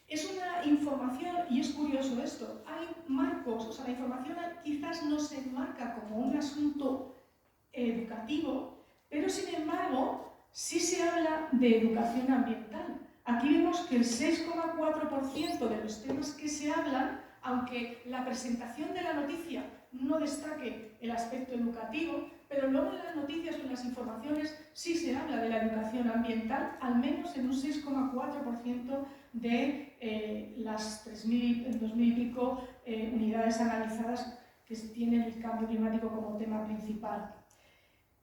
Es una información, y es curioso esto, hay marcos, o sea, la información quizás no se enmarca como un asunto educativo, pero sin embargo sí se habla de educación ambiental. Aquí vemos que el 6,4% de los temas que se hablan, aunque la presentación de la noticia no destaque el aspecto educativo, pero luego en las noticias o en las informaciones sí se habla de la educación ambiental, al menos en un 6,4% de las 2.000 y pico unidades analizadas que tienen el cambio climático como tema principal.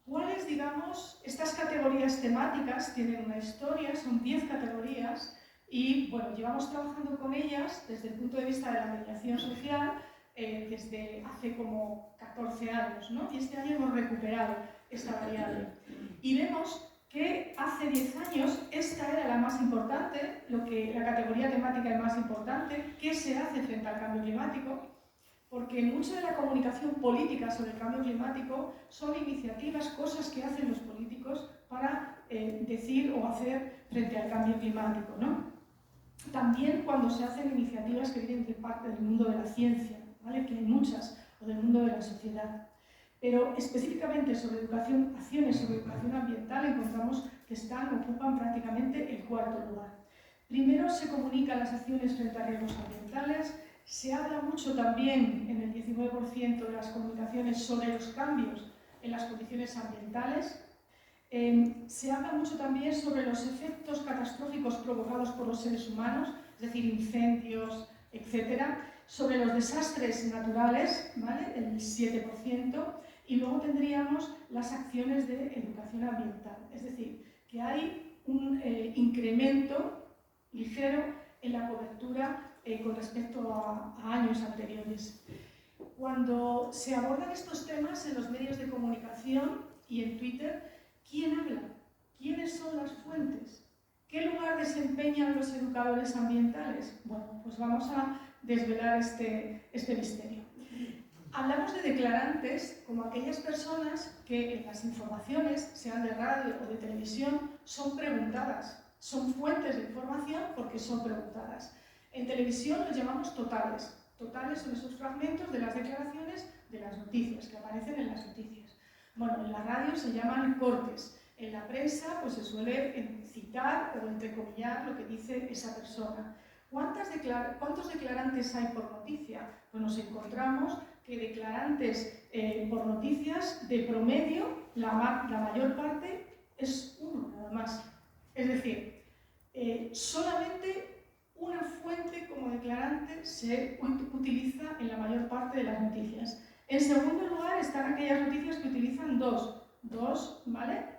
¿Cuáles, digamos, estas categorías temáticas tienen una historia? Son 10 categorías y, bueno, llevamos trabajando con ellas desde el punto de vista de la mediación social desde hace como 14 años, ¿no? Y este año hemos recuperado esta variable. Y vemos que hace 10 años esta era la más importante, la categoría temática más importante, ¿qué se hace frente al cambio climático? Porque mucho de la comunicación política sobre el cambio climático son iniciativas, cosas que hacen los políticos para decir o hacer frente al cambio climático, ¿no? También cuando se hacen iniciativas que vienen de parte del mundo de la ciencia, ¿vale?, que hay muchas, o del mundo de la sociedad. Pero específicamente sobre educación, acciones sobre educación ambiental, encontramos que ocupan prácticamente el cuarto lugar. Primero se comunican las acciones frente a riesgos ambientales. Se habla mucho también, en el 19% de las comunicaciones, sobre los cambios en las condiciones ambientales. Se habla mucho también sobre los efectos catastróficos provocados por los seres humanos, es decir, incendios, etc. Sobre los desastres naturales, ¿vale?, el 7%. Y luego tendríamos las acciones de educación ambiental, es decir, que hay un incremento ligero en la cobertura con respecto a años anteriores. Cuando se abordan estos temas en los medios de comunicación y en Twitter, ¿quién habla? ¿Quiénes son las fuentes? ¿Qué lugar desempeñan los educadores ambientales? Bueno, pues vamos a desvelar este misterio. Hablamos de declarantes como aquellas personas que en las informaciones, sean de radio o de televisión, son preguntadas. Son fuentes de información porque son preguntadas. En televisión los llamamos totales. Totales son esos fragmentos de las declaraciones de las noticias, que aparecen en las noticias. Bueno, en la radio se llaman cortes. En la prensa pues, se suele citar o entrecomillar lo que dice esa persona. ¿Cuántos declarantes hay por noticia? Pues nos encontramos que declarantes por noticias, de promedio, la mayor parte es uno nada más. Es decir, solamente una fuente como declarante se utiliza en la mayor parte de las noticias. En segundo lugar están aquellas noticias que utilizan dos, ¿vale?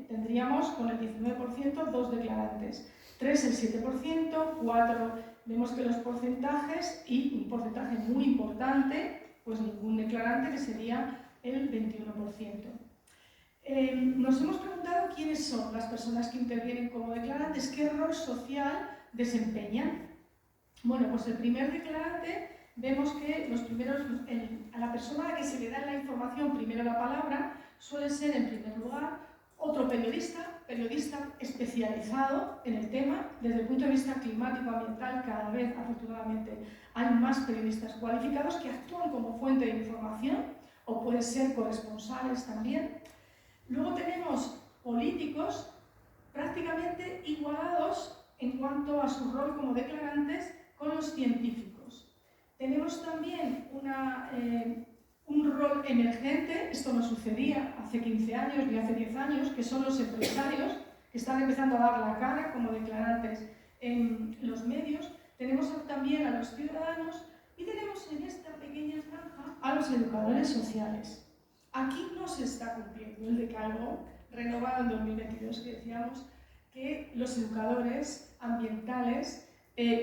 Tendríamos con el 19% dos declarantes, 3 el 7%, 4 vemos que los porcentajes y un porcentaje muy importante, pues ningún declarante, que sería el 21%. Nos hemos preguntado quiénes son las personas que intervienen como declarantes, qué rol social desempeñan. Bueno, pues el primer declarante, vemos que a la persona a la que se le da la información, primero la palabra, suele ser en primer lugar otro periodista especializado en el tema. Desde el punto de vista climático ambiental, cada vez afortunadamente hay más periodistas cualificados que actúan como fuente de información o pueden ser corresponsales también. Luego tenemos políticos prácticamente igualados en cuanto a su rol como declarantes con los científicos. Tenemos también un rol emergente, esto no sucedía hace 15 años ni hace 10 años, que son los empresarios que están empezando a dar la cara como declarantes en los medios. Tenemos también a los ciudadanos y tenemos en esta pequeña franja a los educadores sociales. Aquí no se está cumpliendo el decálogo renovado en 2022 que decíamos que los educadores ambientales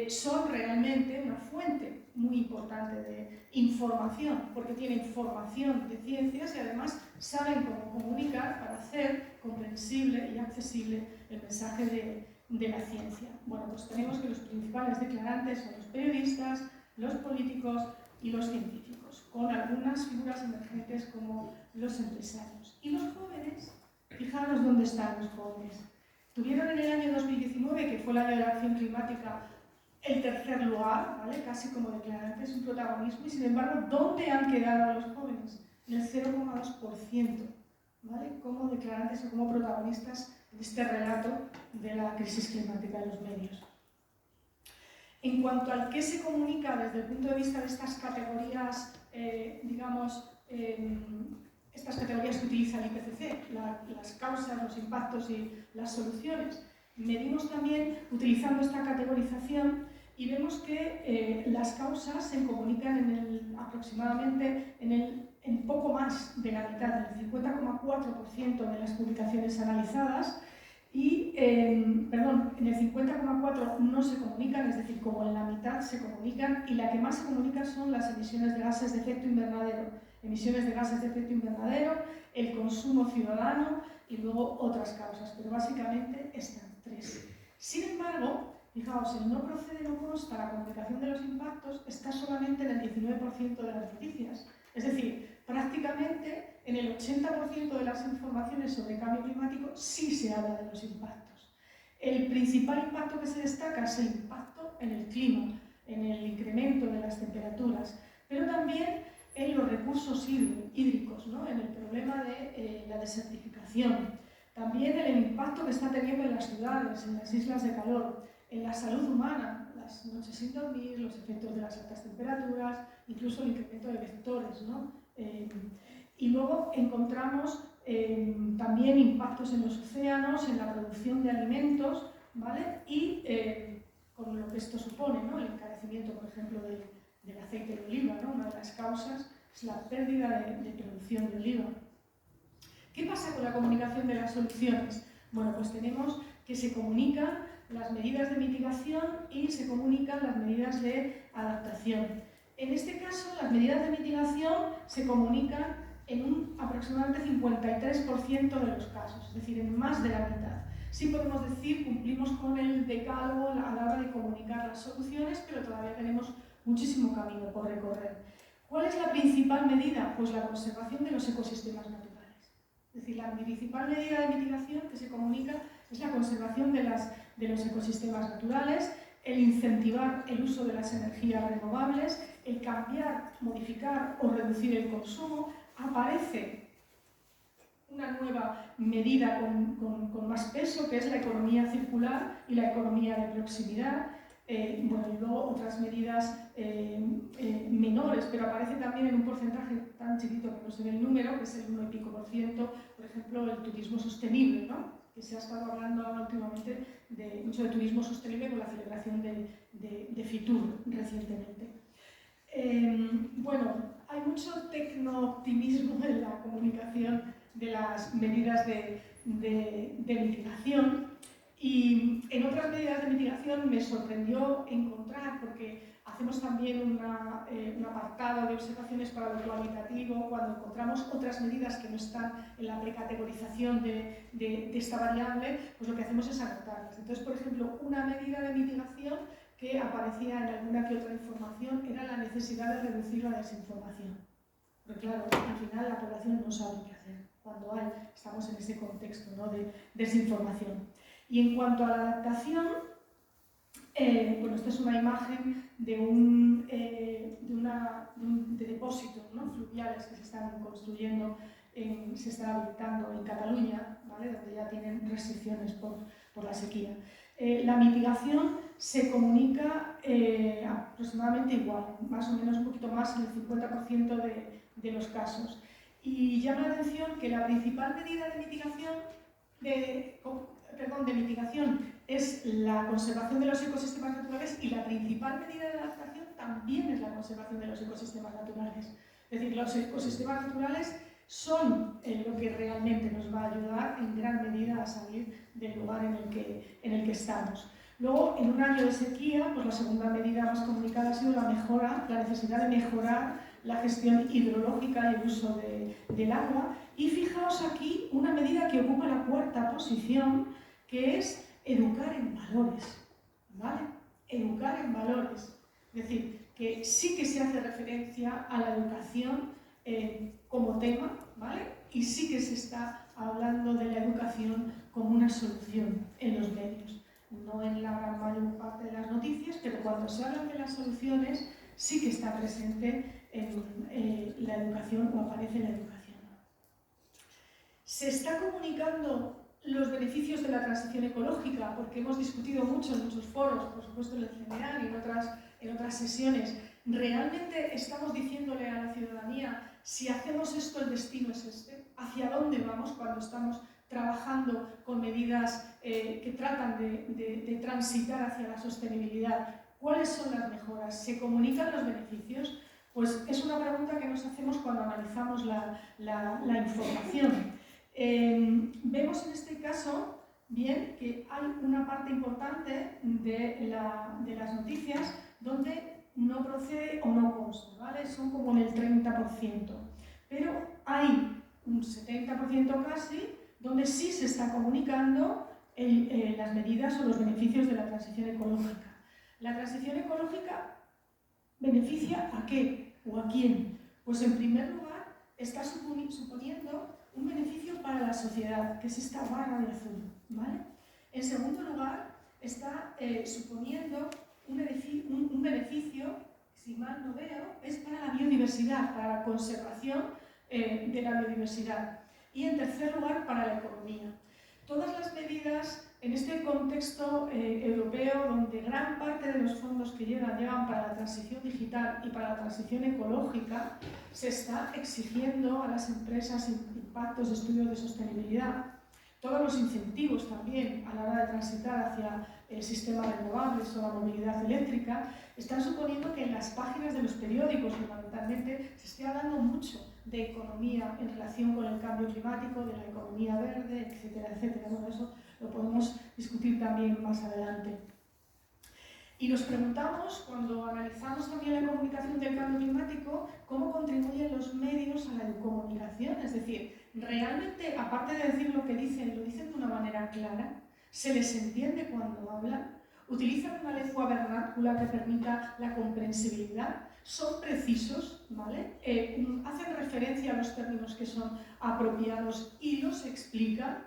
son realmente una fuente muy importante de información, porque tienen formación de ciencias y además saben cómo comunicar para hacer comprensible y accesible el mensaje de la ciencia. Bueno, pues tenemos que los principales declarantes son los periodistas, los políticos y los científicos, con algunas figuras emergentes como los empresarios. Y los jóvenes, fijaros dónde están los jóvenes. Tuvieron en el año 2019, que fue el año de la acción climática, el tercer lugar, ¿vale? Casi como declarantes, un protagonismo, y sin embargo, ¿dónde han quedado los jóvenes? En el 0,2%, ¿vale? Como declarantes o como protagonistas de este relato de la crisis climática en los medios. En cuanto al que se comunica desde el punto de vista de estas categorías, estas categorías que utiliza el IPCC, las causas, los impactos y las soluciones, medimos también utilizando esta categorización y vemos que las causas se comunican aproximadamente en poco más de la mitad, en el 50,4% de las publicaciones analizadas, y, en el 50,4% no se comunican, es decir, como en la mitad se comunican, y la que más se comunica son las emisiones de gases de efecto invernadero. Emisiones de gases de efecto invernadero, el consumo ciudadano y luego otras causas, pero básicamente estas tres. Sin embargo, fijaos, el no procede, no consta, la comunicación de los impactos está solamente en el 19% de las noticias. Es decir, prácticamente en el 80% de las informaciones sobre cambio climático sí se habla de los impactos. El principal impacto que se destaca es el impacto en el clima, en el incremento de las temperaturas, pero también en los recursos hídricos, ¿no? En el problema de la desertificación, también en el impacto que está teniendo en las ciudades, en las islas de calor, en la salud humana, las noches sin dormir, los efectos de las altas temperaturas, incluso el incremento de vectores, ¿no? Y luego encontramos también impactos en los océanos, en la producción de alimentos, ¿vale? Y con lo que esto supone, ¿no? El encarecimiento, por ejemplo, del aceite de oliva, ¿no? Una de las causas es la pérdida de producción de oliva. ¿Qué pasa con la comunicación de las soluciones? Bueno, pues tenemos que se comunican las medidas de mitigación y se comunican las medidas de adaptación. En este caso, las medidas de mitigación se comunican en un aproximadamente 53% de los casos, es decir, en más de la mitad. Sí podemos decir, cumplimos con el decálogo a la hora de comunicar las soluciones, pero todavía tenemos muchísimo camino por recorrer. ¿Cuál es la principal medida? Pues la conservación de los ecosistemas naturales. Es decir, la principal medida de mitigación que se comunica es la conservación de los ecosistemas naturales, el incentivar el uso de las energías renovables, el cambiar, modificar o reducir el consumo. Aparece una nueva medida con más peso, que es la economía circular y la economía de proximidad. Y luego otras medidas menores, pero aparece también en un porcentaje tan chiquito que no se ve el número, que es el 1 y pico %, por ejemplo, el turismo sostenible, ¿no? Que se ha estado hablando ahora últimamente mucho de turismo sostenible con la celebración de Fitur recientemente. Hay mucho tecno-optimismo en la comunicación de las medidas de mitigación. Y en otras medidas de mitigación me sorprendió encontrar, porque hace hacemos también un apartado de observaciones para lo cualitativo cuando encontramos otras medidas que no están en la precategorización de esta variable, pues lo que hacemos es anotarlas. Entonces, por ejemplo, una medida de mitigación que aparecía en alguna que otra información era la necesidad de reducir la desinformación. Pero claro, al final la población no sabe qué hacer cuando estamos en ese contexto, ¿no?, de desinformación. Y en cuanto a la adaptación, bueno, esta es una imagen de depósitos, ¿no?, fluviales que se están construyendo, se están habilitando en Cataluña, ¿vale?, donde ya tienen restricciones por la sequía. La mitigación se comunica aproximadamente igual, más o menos un poquito más en el 50% de los casos. Y llama la atención que la principal medida de mitigación es la conservación de los ecosistemas naturales, y la principal medida de adaptación también es la conservación de los ecosistemas naturales. Es decir, los ecosistemas naturales son lo que realmente nos va a ayudar en gran medida a salir del lugar en el que estamos. Luego, en un año de sequía, pues la segunda medida más comunicada ha sido la necesidad de mejorar la gestión hidrológica y el uso del agua. Y fijaos aquí una medida que ocupa la cuarta posición, que es educar en valores, ¿vale? Educar en valores. Es decir, que sí que se hace referencia a la educación como tema, ¿vale? Y sí que se está hablando de la educación como una solución en los medios. No en la gran mayor parte de las noticias, pero cuando se habla de las soluciones sí que está presente en la educación, o aparece la educación. Se está comunicando los beneficios de la transición ecológica, porque hemos discutido mucho en muchos foros, por supuesto en el general y en otras sesiones. ¿Realmente estamos diciéndole a la ciudadanía, si hacemos esto, el destino es este? ¿Hacia dónde vamos cuando estamos trabajando con medidas que tratan de transitar hacia la sostenibilidad? ¿Cuáles son las mejoras? ¿Se comunican los beneficios? Pues es una pregunta que nos hacemos cuando analizamos la información. Vemos en este caso, bien, que hay una parte importante de las noticias donde no procede o no consta, ¿vale? Son como en el 30%. Pero hay un 70% casi donde sí se está comunicando las medidas o los beneficios de la transición ecológica. ¿La transición ecológica beneficia a qué o a quién? Pues en primer lugar está suponiendo un beneficio para la sociedad, que es esta barra de azul, ¿vale? En segundo lugar, está suponiendo un beneficio, si mal no veo, es para la biodiversidad, para la conservación de la biodiversidad. Y en tercer lugar, para la economía. Todas las medidas en este contexto europeo, donde gran parte de los fondos que llegan para la transición digital y para la transición ecológica, se está exigiendo a las empresas impactos de estudios de sostenibilidad. Todos los incentivos también a la hora de transitar hacia sistemas renovables o la movilidad eléctrica están suponiendo que en las páginas de los periódicos fundamentalmente se esté hablando mucho de economía en relación con el cambio climático, de la economía verde, etcétera, etcétera. Bueno, eso lo podemos discutir también más adelante. Y nos preguntamos, cuando analizamos también la comunicación del cambio climático, cómo contribuyen los medios a la comunicación. Es decir, realmente, aparte de decir lo que dicen, lo dicen de una manera clara, se les entiende cuando hablan, utilizan una lengua vernácula que permita la comprensibilidad, son precisos, ¿vale? Hacen referencia a los términos que son apropiados y los explican.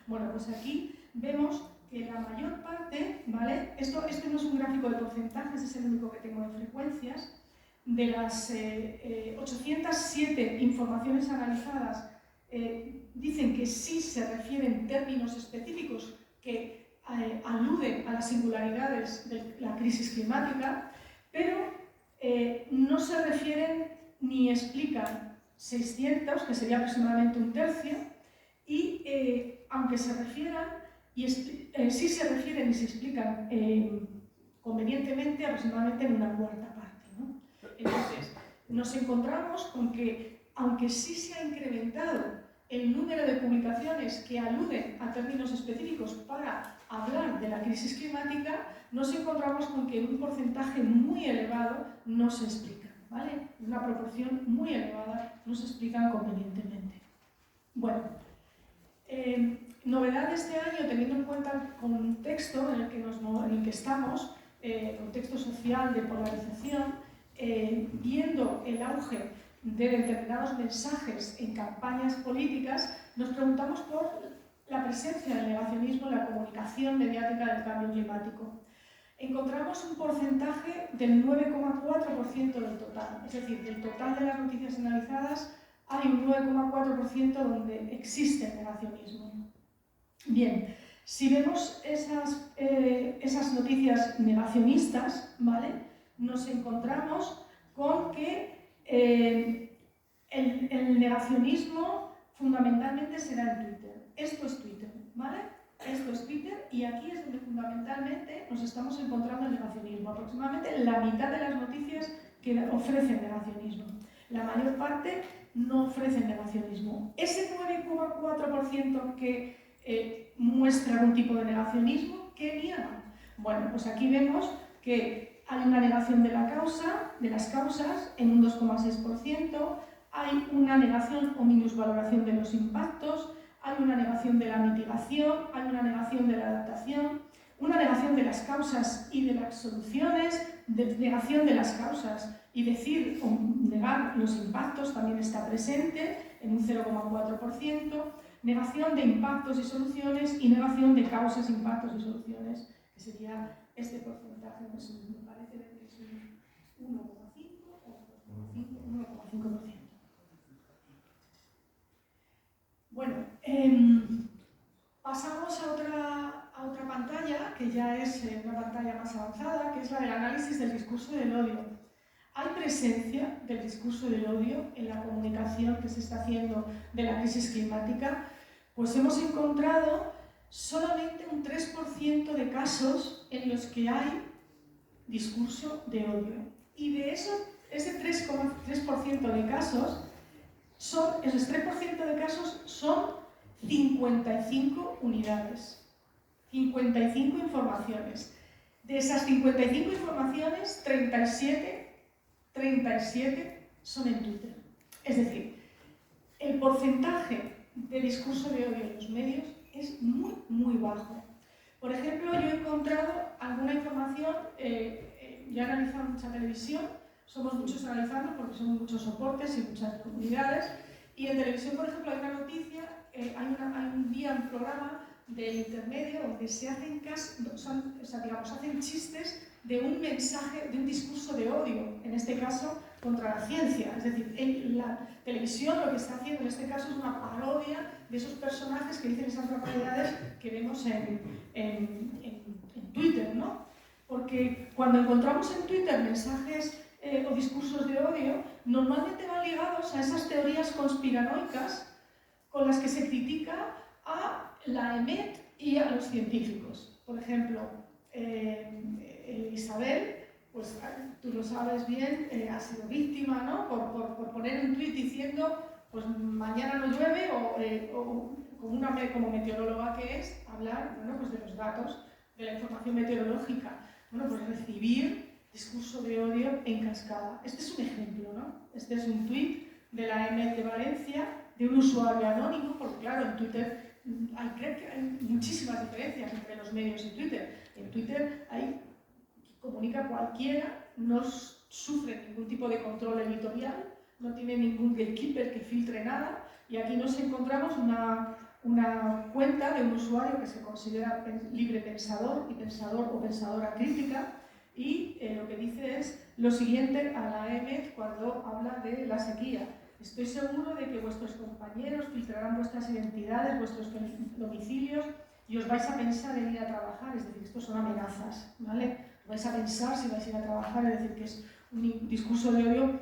Bueno, pues aquí vemos que la mayor parte, ¿vale? Esto no es un gráfico de porcentajes, es el único que tengo de frecuencias. De las 807 informaciones analizadas, dicen que sí se refieren términos específicos que aluden a las singularidades de la crisis climática, pero no se refieren ni explican 600, que sería aproximadamente un tercio, y aunque se refieran, sí se refieren y se explican convenientemente aproximadamente en una cuarta parte, ¿no? Entonces, nos encontramos con que, aunque sí se ha incrementado el número de publicaciones que aluden a términos específicos para hablar de la crisis climática, nos encontramos con que un porcentaje muy elevado no se explica, ¿vale? Una proporción muy elevada no se explican convenientemente. Bueno, novedad de este año, teniendo en cuenta el contexto en el que estamos, contexto social de polarización, viendo el auge de determinados mensajes en campañas políticas, nos preguntamos por la presencia del negacionismo en la comunicación mediática del cambio climático. Encontramos un porcentaje del 9,4% del total, es decir, del total de las noticias analizadas hay un 9,4% donde existe negacionismo. Bien, si vemos esas noticias negacionistas, ¿vale?, nos encontramos con que el negacionismo fundamentalmente será en Twitter. Esto es Twitter, ¿vale? Esto es Twitter y aquí es donde fundamentalmente nos estamos encontrando el negacionismo. Aproximadamente la mitad de las noticias que ofrecen negacionismo. La mayor parte no ofrecen negacionismo. Ese 9,4% que muestra algún tipo de negacionismo, ¿qué niega? Bueno, pues aquí vemos que hay una negación de las causas en un 2,6%, hay una negación o minusvaloración de los impactos, hay una negación de la mitigación, hay una negación de la adaptación, una negación de las causas y de las soluciones, negación de las causas y decir o negar los impactos también está presente en un 0,4%, negación de impactos y soluciones y negación de causas, impactos y soluciones, que sería este porcentaje, me parece que es un 1,5 o 1,5%. Bueno, pasamos a otra pantalla, que ya es una pantalla más avanzada, que es la del análisis del discurso del odio. ¿Hay presencia del discurso del odio en la comunicación que se está haciendo de la crisis climática? Pues hemos encontrado solamente un 3% de casos en los que hay discurso de odio. Y de ese 3,3% de casos, esos 3% de casos son 55 unidades, 55 informaciones. De esas 55 informaciones, 37 son en Twitter. Es decir, el porcentaje de discurso de odio en los medios es muy, muy bajo. Por ejemplo, yo he encontrado alguna información, yo he analizado mucha televisión, somos muchos analizando porque son muchos soportes y muchas comunidades, y en televisión, por ejemplo, hay una noticia, hay un día, un programa del intermedio donde se hacen hacen chistes de un mensaje, de un discurso de odio, en este caso contra la ciencia. Es decir, la televisión lo que está haciendo en este caso es una parodia de esos personajes que dicen esas barbaridades que vemos en Twitter, ¿no? Porque cuando encontramos en Twitter mensajes o discursos de odio, normalmente van ligados a esas teorías conspiranoicas con las que se critica a la EMET y a los científicos. Por ejemplo, Isabel, pues tú lo sabes bien, ha sido víctima, ¿no? Por poner un tuit diciendo pues mañana no llueve o como meteoróloga que es, hablar, bueno, pues de los datos, de la información meteorológica. Bueno, pues recibir discurso de odio en cascada. Este es un ejemplo, ¿no? Este es un tuit de la EMET de Valencia, de un usuario anónimo, porque claro, en Twitter creo que hay muchísimas diferencias entre los medios y Twitter. En Twitter comunica cualquiera, no sufre ningún tipo de control editorial, no tiene ningún gatekeeper que filtre nada, y aquí nos encontramos una cuenta de un usuario que se considera libre pensador y pensador o pensadora crítica, y lo que dice es lo siguiente a la EMET cuando habla de la sequía. Estoy seguro de que vuestros compañeros filtrarán vuestras identidades, vuestros domicilios, y os vais a pensar en ir a trabajar, es decir, estos son amenazas, ¿vale? Os vais a pensar si vais a ir a trabajar, es decir, que es un discurso de odio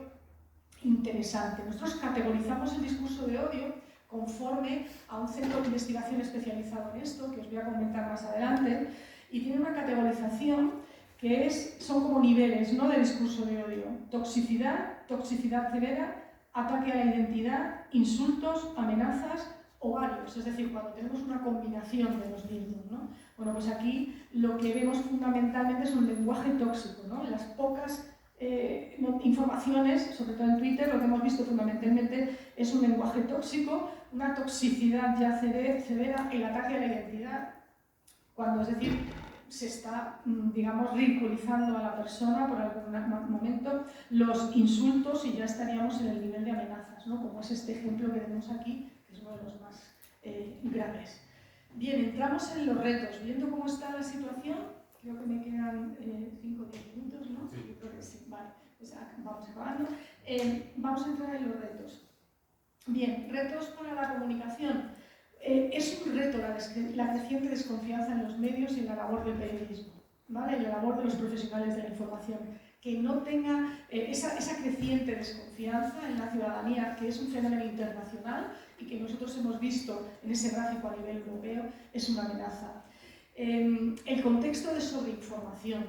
interesante. Nosotros categorizamos el discurso de odio conforme a un centro de investigación especializado en esto, que os voy a comentar más adelante, y tiene una categorización que son como niveles, ¿no?, de discurso de odio. Toxicidad severa, ataque a la identidad, insultos, amenazas, o varios, es decir, cuando tenemos una combinación de los mismos, ¿no? Bueno, pues aquí lo que vemos fundamentalmente es un lenguaje tóxico, ¿no? Las pocas informaciones, sobre todo en Twitter, lo que hemos visto fundamentalmente es un lenguaje tóxico, una toxicidad ya severa, el ataque a la identidad, cuando, es decir, se está, digamos, ridiculizando a la persona por algún momento, los insultos, y ya estaríamos en el nivel de amenazas, ¿no? Como es este ejemplo que tenemos aquí, que es uno de los más graves. Bien, entramos en los retos. Viendo cómo está la situación, creo que me quedan 5 o 10 minutos, ¿no? Sí. Creo que sí. Vale, pues vamos acabando. Vamos a entrar en los retos. Bien, retos para la comunicación. Es un reto la creciente desconfianza en los medios y en la labor del periodismo, ¿vale? En la labor de los profesionales de la información. Que no tenga esa creciente desconfianza en la ciudadanía, que es un fenómeno internacional y que nosotros hemos visto en ese gráfico a nivel europeo, es una amenaza. El contexto de sobreinformación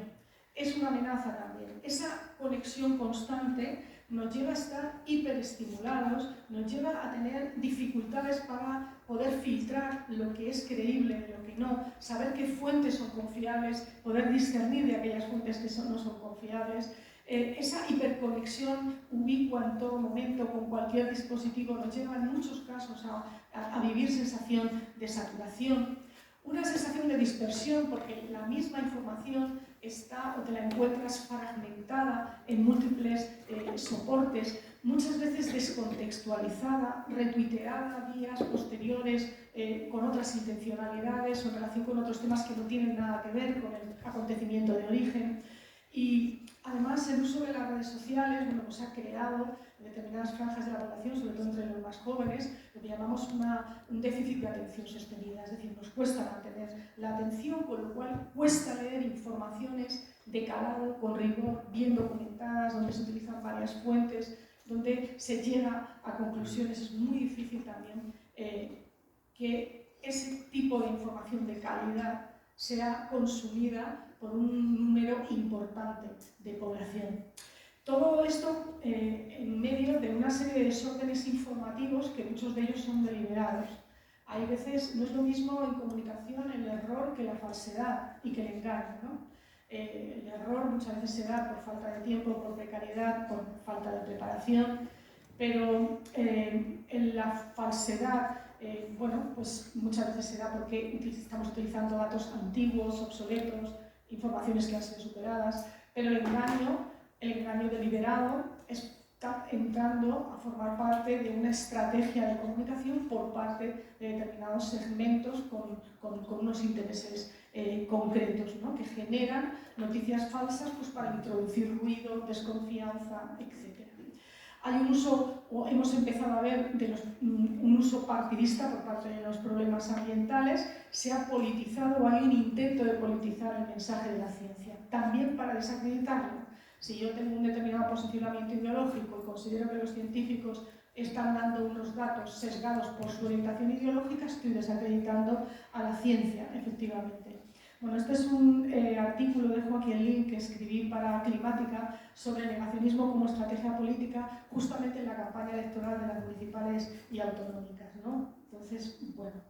es una amenaza también. Esa conexión constante nos lleva a estar hiperestimulados, nos lleva a tener dificultades para poder filtrar lo que es creíble de lo que no, saber qué fuentes son confiables, poder discernir de aquellas fuentes que no son confiables. Esa hiperconexión ubicua en todo momento con cualquier dispositivo nos lleva en muchos casos a vivir sensación de saturación, una sensación de dispersión porque la misma información está o te la encuentras fragmentada en múltiples soportes, muchas veces descontextualizada, retuiteada días posteriores con otras intencionalidades o en relación con otros temas que no tienen nada que ver con el acontecimiento de origen. Y además el uso de las redes sociales, bueno, pues ha creado en determinadas franjas de la población, sobre todo entre los más jóvenes, lo que llamamos un déficit de atención sostenida, es decir, nos cuesta mantener la atención, con lo cual cuesta leer informaciones de calado, con rigor, bien documentadas, donde se utilizan varias fuentes, donde se llega a conclusiones. Es muy difícil también que ese tipo de información de calidad sea consumida por un número importante de población. Todo esto en medio de una serie de desórdenes informativos que muchos de ellos son deliberados. Hay veces, no es lo mismo en comunicación el error que la falsedad y que el engaño, ¿no? El error muchas veces se da por falta de tiempo, por precariedad, por falta de preparación, pero en la falsedad, bueno, pues muchas veces se da porque estamos utilizando datos antiguos, obsoletos, informaciones que han sido superadas, pero el engaño deliberado está entrando a formar parte de una estrategia de comunicación por parte de determinados segmentos con unos intereses concretos, ¿no? Que generan noticias falsas pues, para introducir ruido, desconfianza, etc. Hay un uso, o hemos empezado a ver, un uso partidista por parte de los problemas ambientales, se ha politizado o hay un intento de politizar el mensaje de la ciencia, también para desacreditarlo. Si yo tengo un determinado posicionamiento ideológico y considero que los científicos están dando unos datos sesgados por su orientación ideológica, estoy desacreditando a la ciencia, efectivamente. Bueno, este es un artículo, dejo aquí el link que escribí para Climática sobre el negacionismo como estrategia política justamente en la campaña electoral de las municipales y autonómicas, ¿no? Entonces, bueno,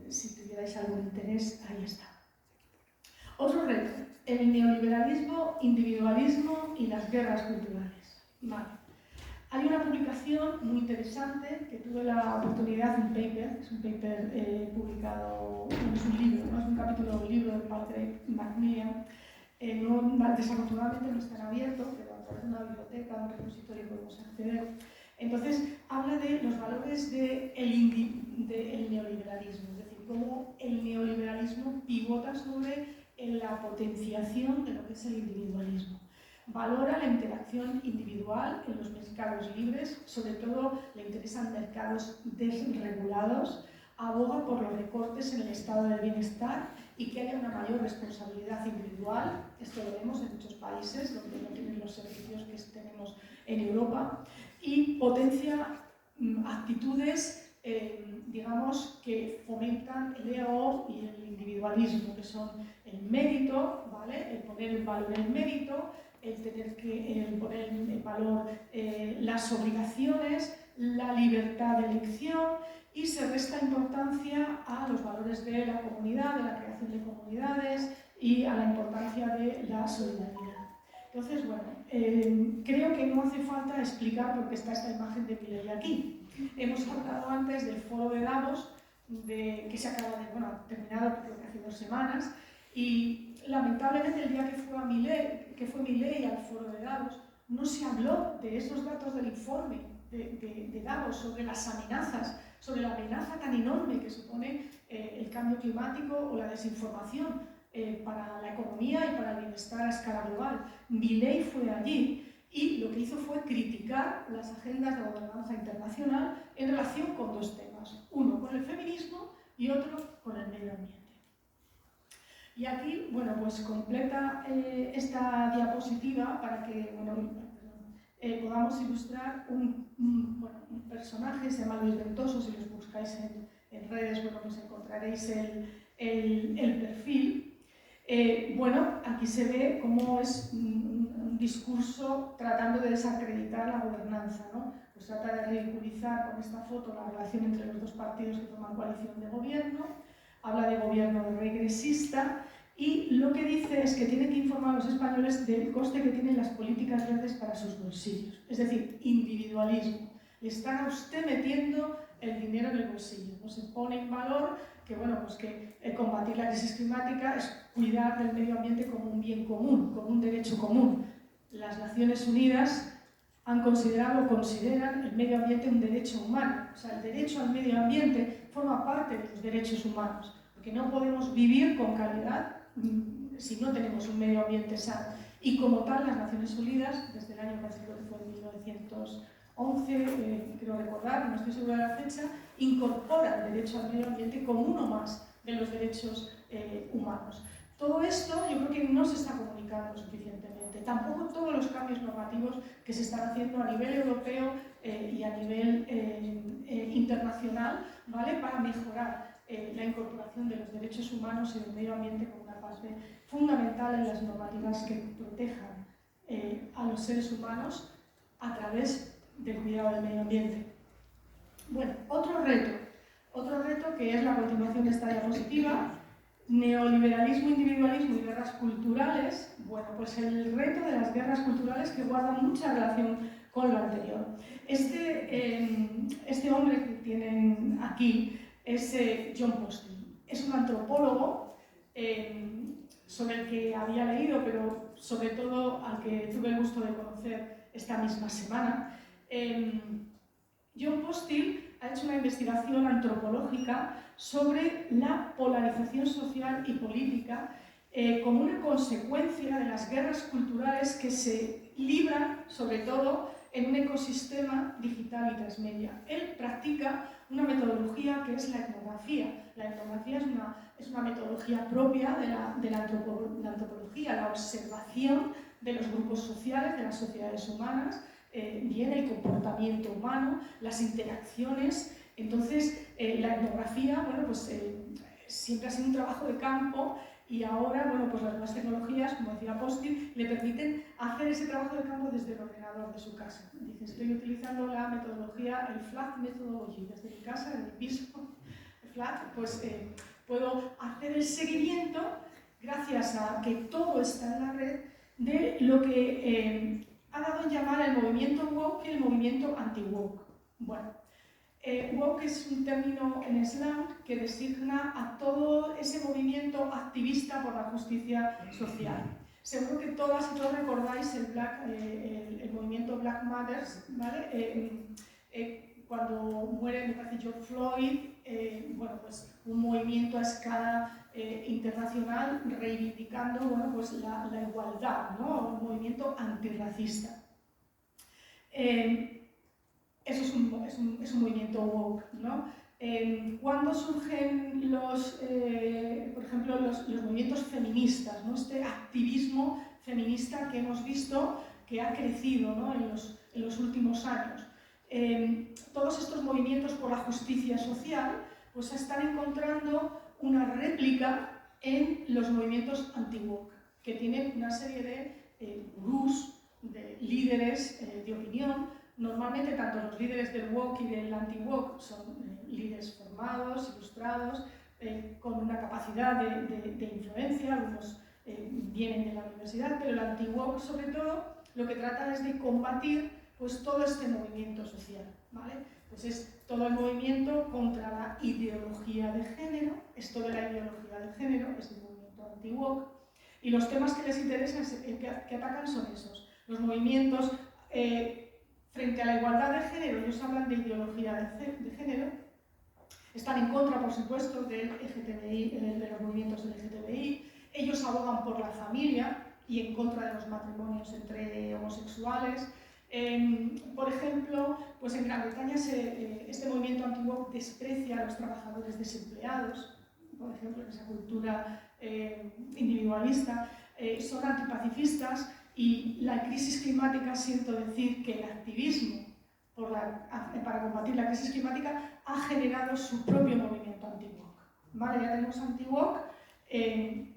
si tuvierais algún interés, ahí está. Otro reto, el neoliberalismo, individualismo y las guerras culturales. Vale. Hay una publicación muy interesante que tuve la oportunidad, un paper, es un paper publicado, no es un libro, ¿no? Es un capítulo de un libro de Patrick Macmillan. Desafortunadamente no está abierto, pero a través de una biblioteca, un repositorio podemos acceder. Entonces, habla de los valores del neoliberalismo, es decir, cómo el neoliberalismo pivota sobre la potenciación de lo que es el individualismo. Valora la interacción individual en los mercados libres, sobre todo le interesan mercados desregulados, aboga por los recortes en el estado del bienestar y que haya una mayor responsabilidad individual. Esto lo vemos en muchos países donde no tienen los servicios que tenemos en Europa, y potencia actitudes digamos, que fomentan el ego y el individualismo, que son el mérito, ¿vale? El poner en valor el mérito, el tener que poner en valor las obligaciones, la libertad de elección y se resta importancia a los valores de la comunidad, de la creación de comunidades y a la importancia de la solidaridad. Entonces, bueno, creo que no hace falta explicar por qué está esta imagen de Milei aquí. Hemos hablado antes del foro de Davos, que se acaba de, bueno, terminado creo que hace 2 semanas, y lamentablemente el día que fue Milei al foro de Davos, no se habló de esos datos del informe de Davos sobre las amenazas, sobre la amenaza tan enorme que supone el cambio climático o la desinformación para la economía y para el bienestar a escala global. Milei fue allí y lo que hizo fue criticar las agendas de gobernanza internacional en relación con 2 temas, uno con el feminismo y otro con el medio ambiente. Y aquí, bueno, pues completa esta diapositiva para que, bueno, podamos ilustrar un personaje, se llama Luis Ventoso, si los buscáis en redes, bueno, pues encontraréis el perfil. Bueno, aquí se ve cómo es un discurso tratando de desacreditar la gobernanza, ¿no? Pues trata de ridiculizar con esta foto la relación entre los 2 partidos que forman coalición de gobierno, habla de gobierno regresista y lo que dice es que tiene que informar a los españoles del coste que tienen las políticas verdes para sus bolsillos, es decir, individualismo. Le están a usted metiendo el dinero en el bolsillo, no se pone en valor que, bueno, pues que combatir la crisis climática es cuidar del medio ambiente como un bien común, como un derecho común. Las Naciones Unidas han considerado o consideran el medio ambiente un derecho humano. O sea, el derecho al medio ambiente forma parte de los derechos humanos, porque no podemos vivir con calidad si no tenemos un medio ambiente sano. Y como tal, las Naciones Unidas, desde el año, creo que fue en 1911, creo recordar, no estoy segura de la fecha, incorpora el derecho al medio ambiente como uno más de los derechos humanos. Todo esto yo creo que no se está comunicando suficientemente. Tampoco todos los cambios normativos que se están haciendo a nivel europeo y a nivel internacional, ¿vale?, para mejorar la incorporación de los derechos humanos y del medio ambiente como una parte fundamental en las normativas que protejan a los seres humanos a través del cuidado del medio ambiente. Bueno, otro reto que es la continuación de esta diapositiva, neoliberalismo, individualismo y guerras culturales. Bueno, pues el reto de las guerras culturales que guarda mucha relación con lo anterior. Este hombre que tienen aquí es John Postel. Es un antropólogo sobre el que había leído, pero sobre todo al que tuve el gusto de conocer esta misma semana. John Postel ha hecho una investigación antropológica sobre la polarización social y política como una consecuencia de las guerras culturales que se libran, sobre todo, en un ecosistema digital y transmedia. Él practica una metodología que es la etnografía. La etnografía es una metodología propia de la antropología, la observación de los grupos sociales, de las sociedades humanas, bien el comportamiento humano, las interacciones. Entonces, la etnografía, bueno, pues siempre ha sido un trabajo de campo y ahora, bueno, pues las nuevas tecnologías, como decía Postel, le permiten hacer ese trabajo de campo desde el ordenador de su casa. Dice, estoy utilizando la metodología, el FLAT Methodology, desde mi casa, en mi piso, el FLAT, pues puedo hacer el seguimiento, gracias a que todo está en la red, de lo que ha dado en llamar el movimiento woke y el movimiento anti-woke. Bueno, woke es un término en slang que designa a todo ese movimiento activista por la justicia social. Seguro que todas y todos recordáis el movimiento Black Matters, ¿vale? Cuando muere, me parece, George Floyd, bueno, pues un movimiento a escala internacional reivindicando, bueno, pues la igualdad, ¿no? Un movimiento antirracista. Eso es un movimiento woke, ¿no? ¿Cuándo surgen por ejemplo, los movimientos feministas, ¿no? Este activismo feminista que hemos visto que ha crecido, ¿no?, en los últimos años. Todos estos movimientos por la justicia social pues están encontrando una réplica en los movimientos anti-woke, que tienen una serie de gurús, de líderes de opinión. Normalmente tanto los líderes del woke y del anti-woke son líderes formados, ilustrados, con una capacidad de influencia, algunos vienen de la universidad, pero el anti-woke sobre todo lo que trata es de combatir pues, todo este movimiento social, ¿vale? Pues es todo el movimiento contra la ideología de género, es toda la ideología de género, es el movimiento anti-woke, y los temas que les interesan, que atacan son esos, los movimientos frente a la igualdad de género, ellos hablan de ideología de género, están en contra, por supuesto, del LGTBI, de los movimientos LGTBI, ellos abogan por la familia y en contra de los matrimonios entre homosexuales. Por ejemplo, pues en Gran Bretaña este movimiento anti-woke desprecia a los trabajadores desempleados, por ejemplo, en esa cultura individualista, son antipacifistas y la crisis climática, siento decir que el activismo para combatir la crisis climática ha generado su propio movimiento anti-woke. ¿Vale? Ya tenemos anti-woke en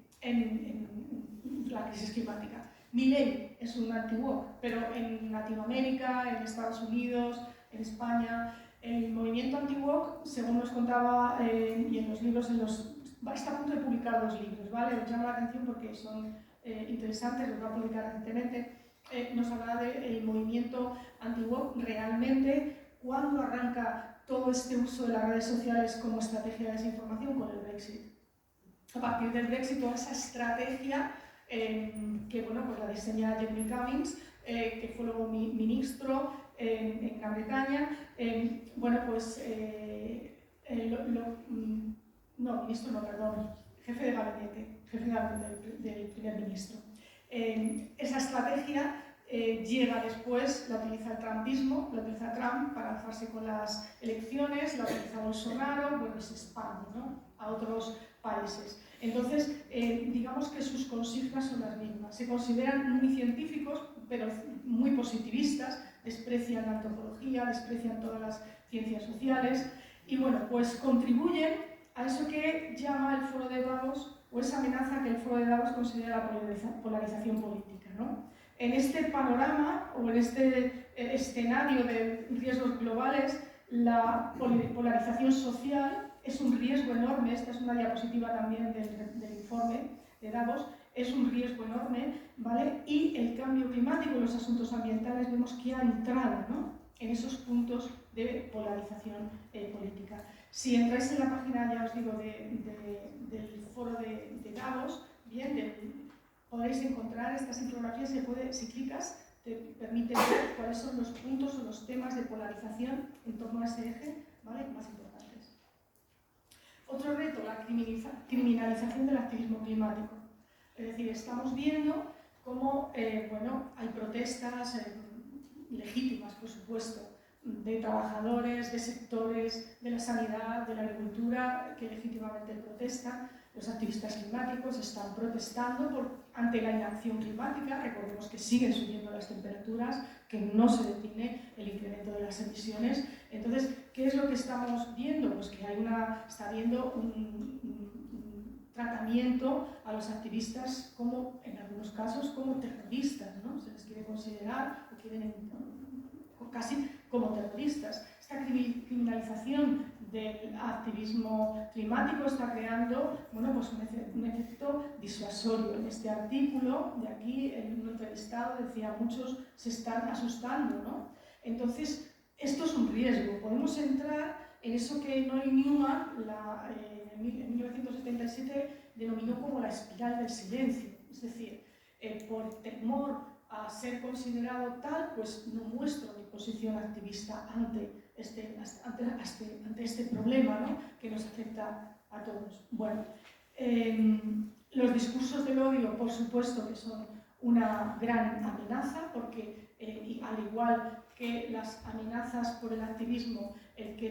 la crisis climática. Milei es un anti-woke, pero en Latinoamérica, en Estados Unidos, en España, el movimiento anti-woke, según nos contaba y en los libros, está a punto de publicar 2 libros, ¿vale? Os llama la atención porque son interesantes, los va a publicar recientemente. Nos habla del movimiento anti-woke realmente cuando arranca todo este uso de las redes sociales como estrategia de desinformación con el Brexit. A partir del Brexit, toda esa estrategia que bueno, pues la diseña Jeremy Cummings, que fue luego ministro en Gran Bretaña, bueno, pues ministro no, perdón, jefe de gabinete del primer ministro. Esa estrategia llega después, la utiliza el trumpismo, la utiliza Trump para alzarse con las elecciones, la utiliza Bolsonaro, bueno, se expande, ¿no?, a otros países. Entonces, digamos que sus consignas son las mismas. Se consideran muy científicos, pero muy positivistas, desprecian la antropología, desprecian todas las ciencias sociales y, bueno, pues contribuyen a eso que llama el Foro de Davos, o esa amenaza que el Foro de Davos considera la polarización política, ¿no? En este panorama, o en este escenario de riesgos globales, la polarización social es un riesgo enorme. Esta es una diapositiva también del informe de Davos, es un riesgo enorme, ¿vale? Y el cambio climático y los asuntos ambientales vemos que ha entrado, ¿no?, en esos puntos de polarización política. Si entráis en la página, ya os digo, del foro de Davos, bien, podréis encontrar estas infografías, si clicas, te permite ver cuáles son los puntos o los temas de polarización en torno a ese eje, ¿vale?, más importantes. Otro reto, la criminalización del activismo climático. Es decir, estamos viendo cómo bueno, hay protestas legítimas, por supuesto, de trabajadores, de sectores de la sanidad, de la agricultura, que legítimamente protestan. Los activistas climáticos están protestando ante la inacción climática. Recordemos que siguen subiendo las temperaturas, que no se detiene el incremento de las emisiones. Entonces, ¿qué es lo que estamos viendo? Pues que está habiendo un tratamiento a los activistas como, en algunos casos, como terroristas, ¿no? Se les quiere considerar, o quieren casi como terroristas. Esta criminalización del activismo climático está creando, bueno, pues un efecto disuasorio. En este artículo de aquí, en un entrevistado decía, muchos se están asustando, ¿no? Entonces, esto es un riesgo. Podemos entrar en eso que Noel Newman en 1977 denominó como la espiral del silencio. Es decir, por temor a ser considerado tal, pues no muestro mi posición activista ante este problema, ¿no?, que nos afecta a todos. Bueno, los discursos del odio, por supuesto, que son una gran amenaza, porque al igual que las amenazas por el activismo, el que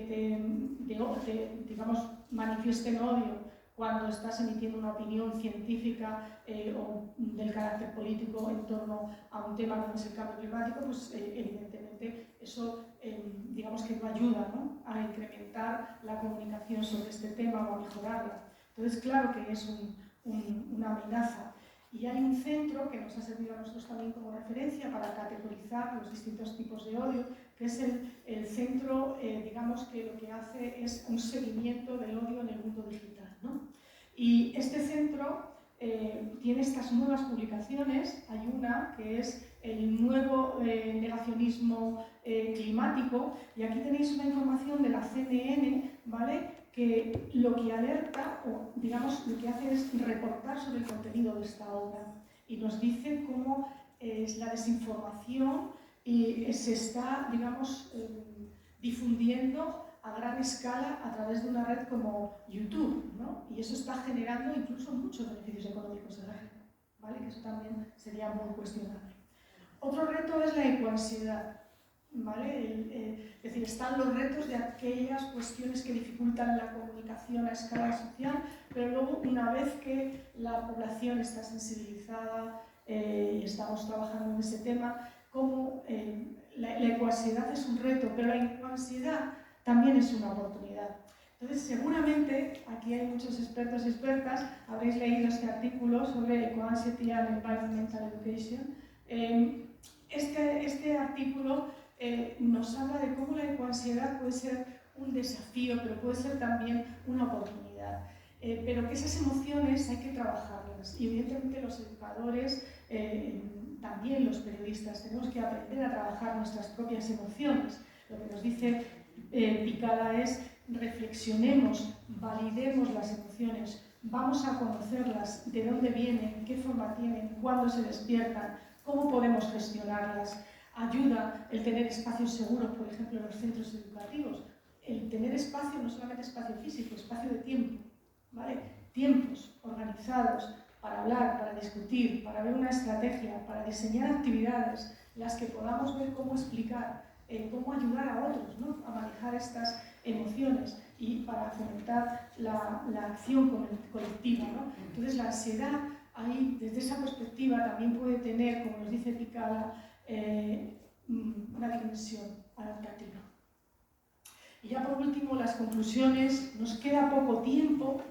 digamos, manifiesten odio cuando estás emitiendo una opinión científica o del carácter político en torno a un tema como es el cambio climático, pues evidentemente eso digamos que no ayuda, ¿no?, a incrementar la comunicación sobre este tema o a mejorarla. Entonces, claro que es una amenaza. Y hay un centro que nos ha servido a nosotros también como referencia para categorizar los distintos tipos de odio, que es el centro, digamos, que lo que hace es un seguimiento del odio en el mundo digital, ¿no? Y este centro tiene estas nuevas publicaciones. Hay una que es el nuevo negacionismo climático, y aquí tenéis una información de la CNN, ¿vale?, que lo que alerta, o digamos, lo que hace es reportar sobre el contenido de esta obra y nos dice cómo es la desinformación y se está, digamos, difundiendo a gran escala a través de una red como YouTube, ¿no? Y eso está generando incluso muchos beneficios económicos de la gente, ¿vale? Que eso también sería muy cuestionable. Otro reto es la ecoansiedad, ¿vale? Es decir, están los retos de aquellas cuestiones que dificultan la comunicación a escala social, pero luego, una vez que la población está sensibilizada y estamos trabajando en ese tema, como la ecoansiedad es un reto, pero la ecoansiedad también es una oportunidad. Entonces, seguramente, aquí hay muchos expertos y expertas, habréis leído este artículo sobre Eco-Anxiety and Environmental Education. Este artículo nos habla de cómo la ecoansiedad puede ser un desafío, pero puede ser también una oportunidad. Pero que esas emociones hay que trabajarlas, y evidentemente los educadores, también los periodistas, tenemos que aprender a trabajar nuestras propias emociones. Lo que nos dice Picala es: reflexionemos, validemos las emociones, vamos a conocerlas, de dónde vienen, qué forma tienen, cuándo se despiertan, cómo podemos gestionarlas. Ayuda el tener espacios seguros, por ejemplo, en los centros educativos. El tener espacio, no solamente espacio físico, espacio de tiempo, ¿vale? Tiempos organizados para hablar, para discutir, para ver una estrategia, para diseñar actividades, las que podamos ver cómo explicar, cómo ayudar a otros, ¿no?, a manejar estas emociones, y para fomentar la acción colectiva, ¿no? Entonces, la ansiedad, ahí, desde esa perspectiva, también puede tener, como nos dice Picala, una dimensión adaptativa. Y ya por último, las conclusiones. Nos queda poco tiempo.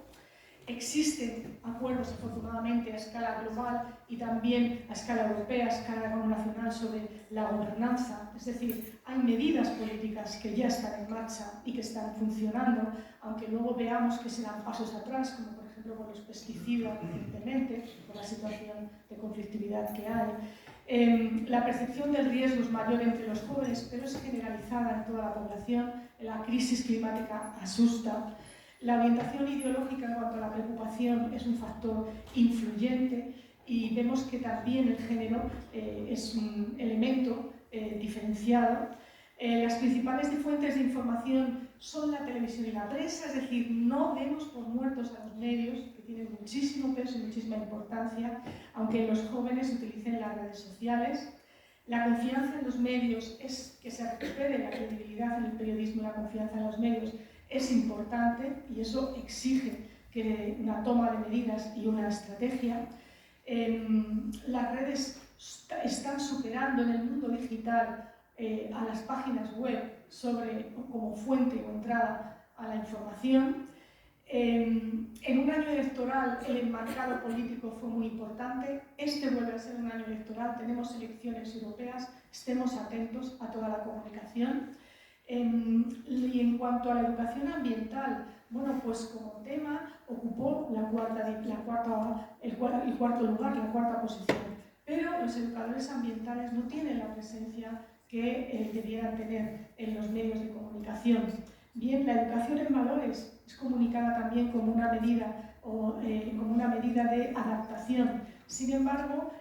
Existen acuerdos, afortunadamente, a escala global y también a escala europea, a escala nacional, sobre la gobernanza. Es decir, hay medidas políticas que ya están en marcha y que están funcionando, aunque luego veamos que se dan pasos atrás, como por ejemplo con los pesticidas recientemente, por la situación de conflictividad que hay. La percepción del riesgo es mayor entre los jóvenes, pero es generalizada en toda la población. La crisis climática asusta. La orientación ideológica en cuanto a la preocupación es un factor influyente, y vemos que también el género es un elemento diferenciado. Las principales fuentes de información son la televisión y la prensa, es decir, no demos por muertos a los medios, que tienen muchísimo peso y muchísima importancia, aunque los jóvenes utilicen las redes sociales. La confianza en los medios es que se recupere la credibilidad en el periodismo, la confianza en los medios es importante, y eso exige que una toma de medidas y una estrategia. Las redes están superando en el mundo digital a las páginas web como fuente o entrada a la información. En un año electoral el enmarcado político fue muy importante. Este vuelve a ser un año electoral, tenemos elecciones europeas, estemos atentos a toda la comunicación. Y en cuanto a la educación ambiental, bueno, pues como tema ocupó el cuarto lugar, la cuarta posición. Pero los educadores ambientales no tienen la presencia que debieran tener en los medios de comunicación. Bien, la educación en valores es comunicada también como una medida como una medida de adaptación. Sin embargo,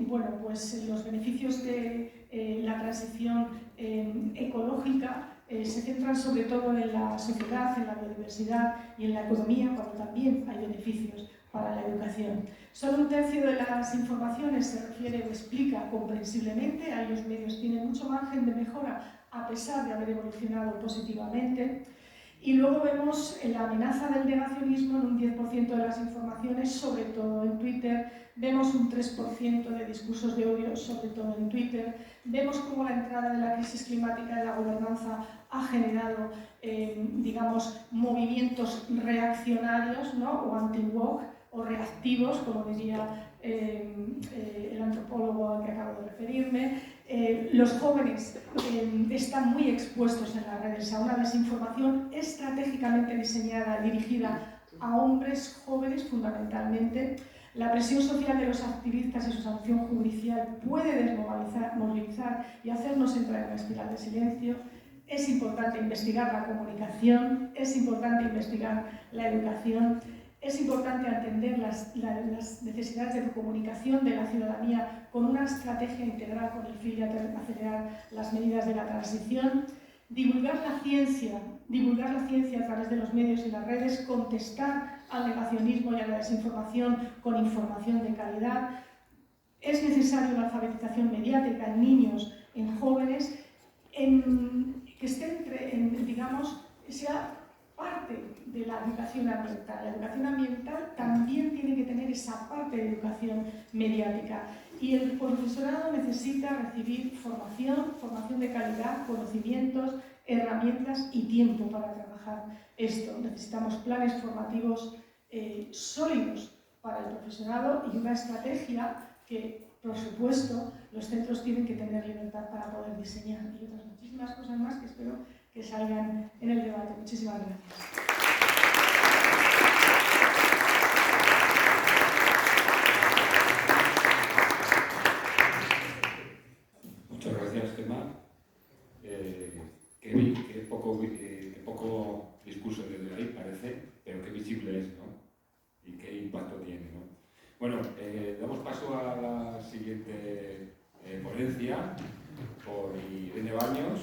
bueno, pues los beneficios de la transición ecológica se centran sobre todo en la sociedad, en la biodiversidad y en la economía, cuando también hay beneficios para la educación. Solo un tercio de las informaciones se refiere o explica comprensiblemente. Ahí los medios tienen mucho margen de mejora a pesar de haber evolucionado positivamente. Y luego vemos la amenaza del negacionismo en un 10% de las informaciones, sobre todo en Twitter. Vemos un 3% de discursos de odio, sobre todo en Twitter. Vemos cómo la entrada de la crisis climática en la gobernanza ha generado, digamos, movimientos reaccionarios, ¿no?, o anti-woke, o reactivos, como diría el antropólogo al que acabo de referirme. Los jóvenes están muy expuestos en las redes a una desinformación estratégicamente diseñada, dirigida a hombres jóvenes fundamentalmente. La presión social de los activistas y su sanción judicial puede desmovilizar y hacernos entrar en una espiral de silencio. Es importante investigar la comunicación, es importante investigar la educación, es importante atender las necesidades de comunicación de la ciudadanía con una estrategia integral con el fin de acelerar las medidas de la transición, divulgar la ciencia a través de los medios y las redes, contestar al negacionismo y a la desinformación con información de calidad. Es necesaria una alfabetización mediática en niños, en jóvenes, que esté digamos, sea parte de la educación ambiental. La educación ambiental también tiene que tener esa parte de educación mediática. Y el profesorado necesita recibir formación de calidad, conocimientos, herramientas y tiempo para trabajar esto. Necesitamos planes formativos sólidos para el profesorado y una estrategia que, por supuesto, los centros tienen que tener libertad para poder diseñar, y otras muchísimas cosas más que espero que salgan en el debate. Muchísimas gracias. Muchas gracias, Gemma. Qué poco discurso desde ahí parece, pero qué visible es, ¿no? Y qué impacto tiene, ¿no? Bueno, damos paso a la siguiente ponencia por Irene Baños.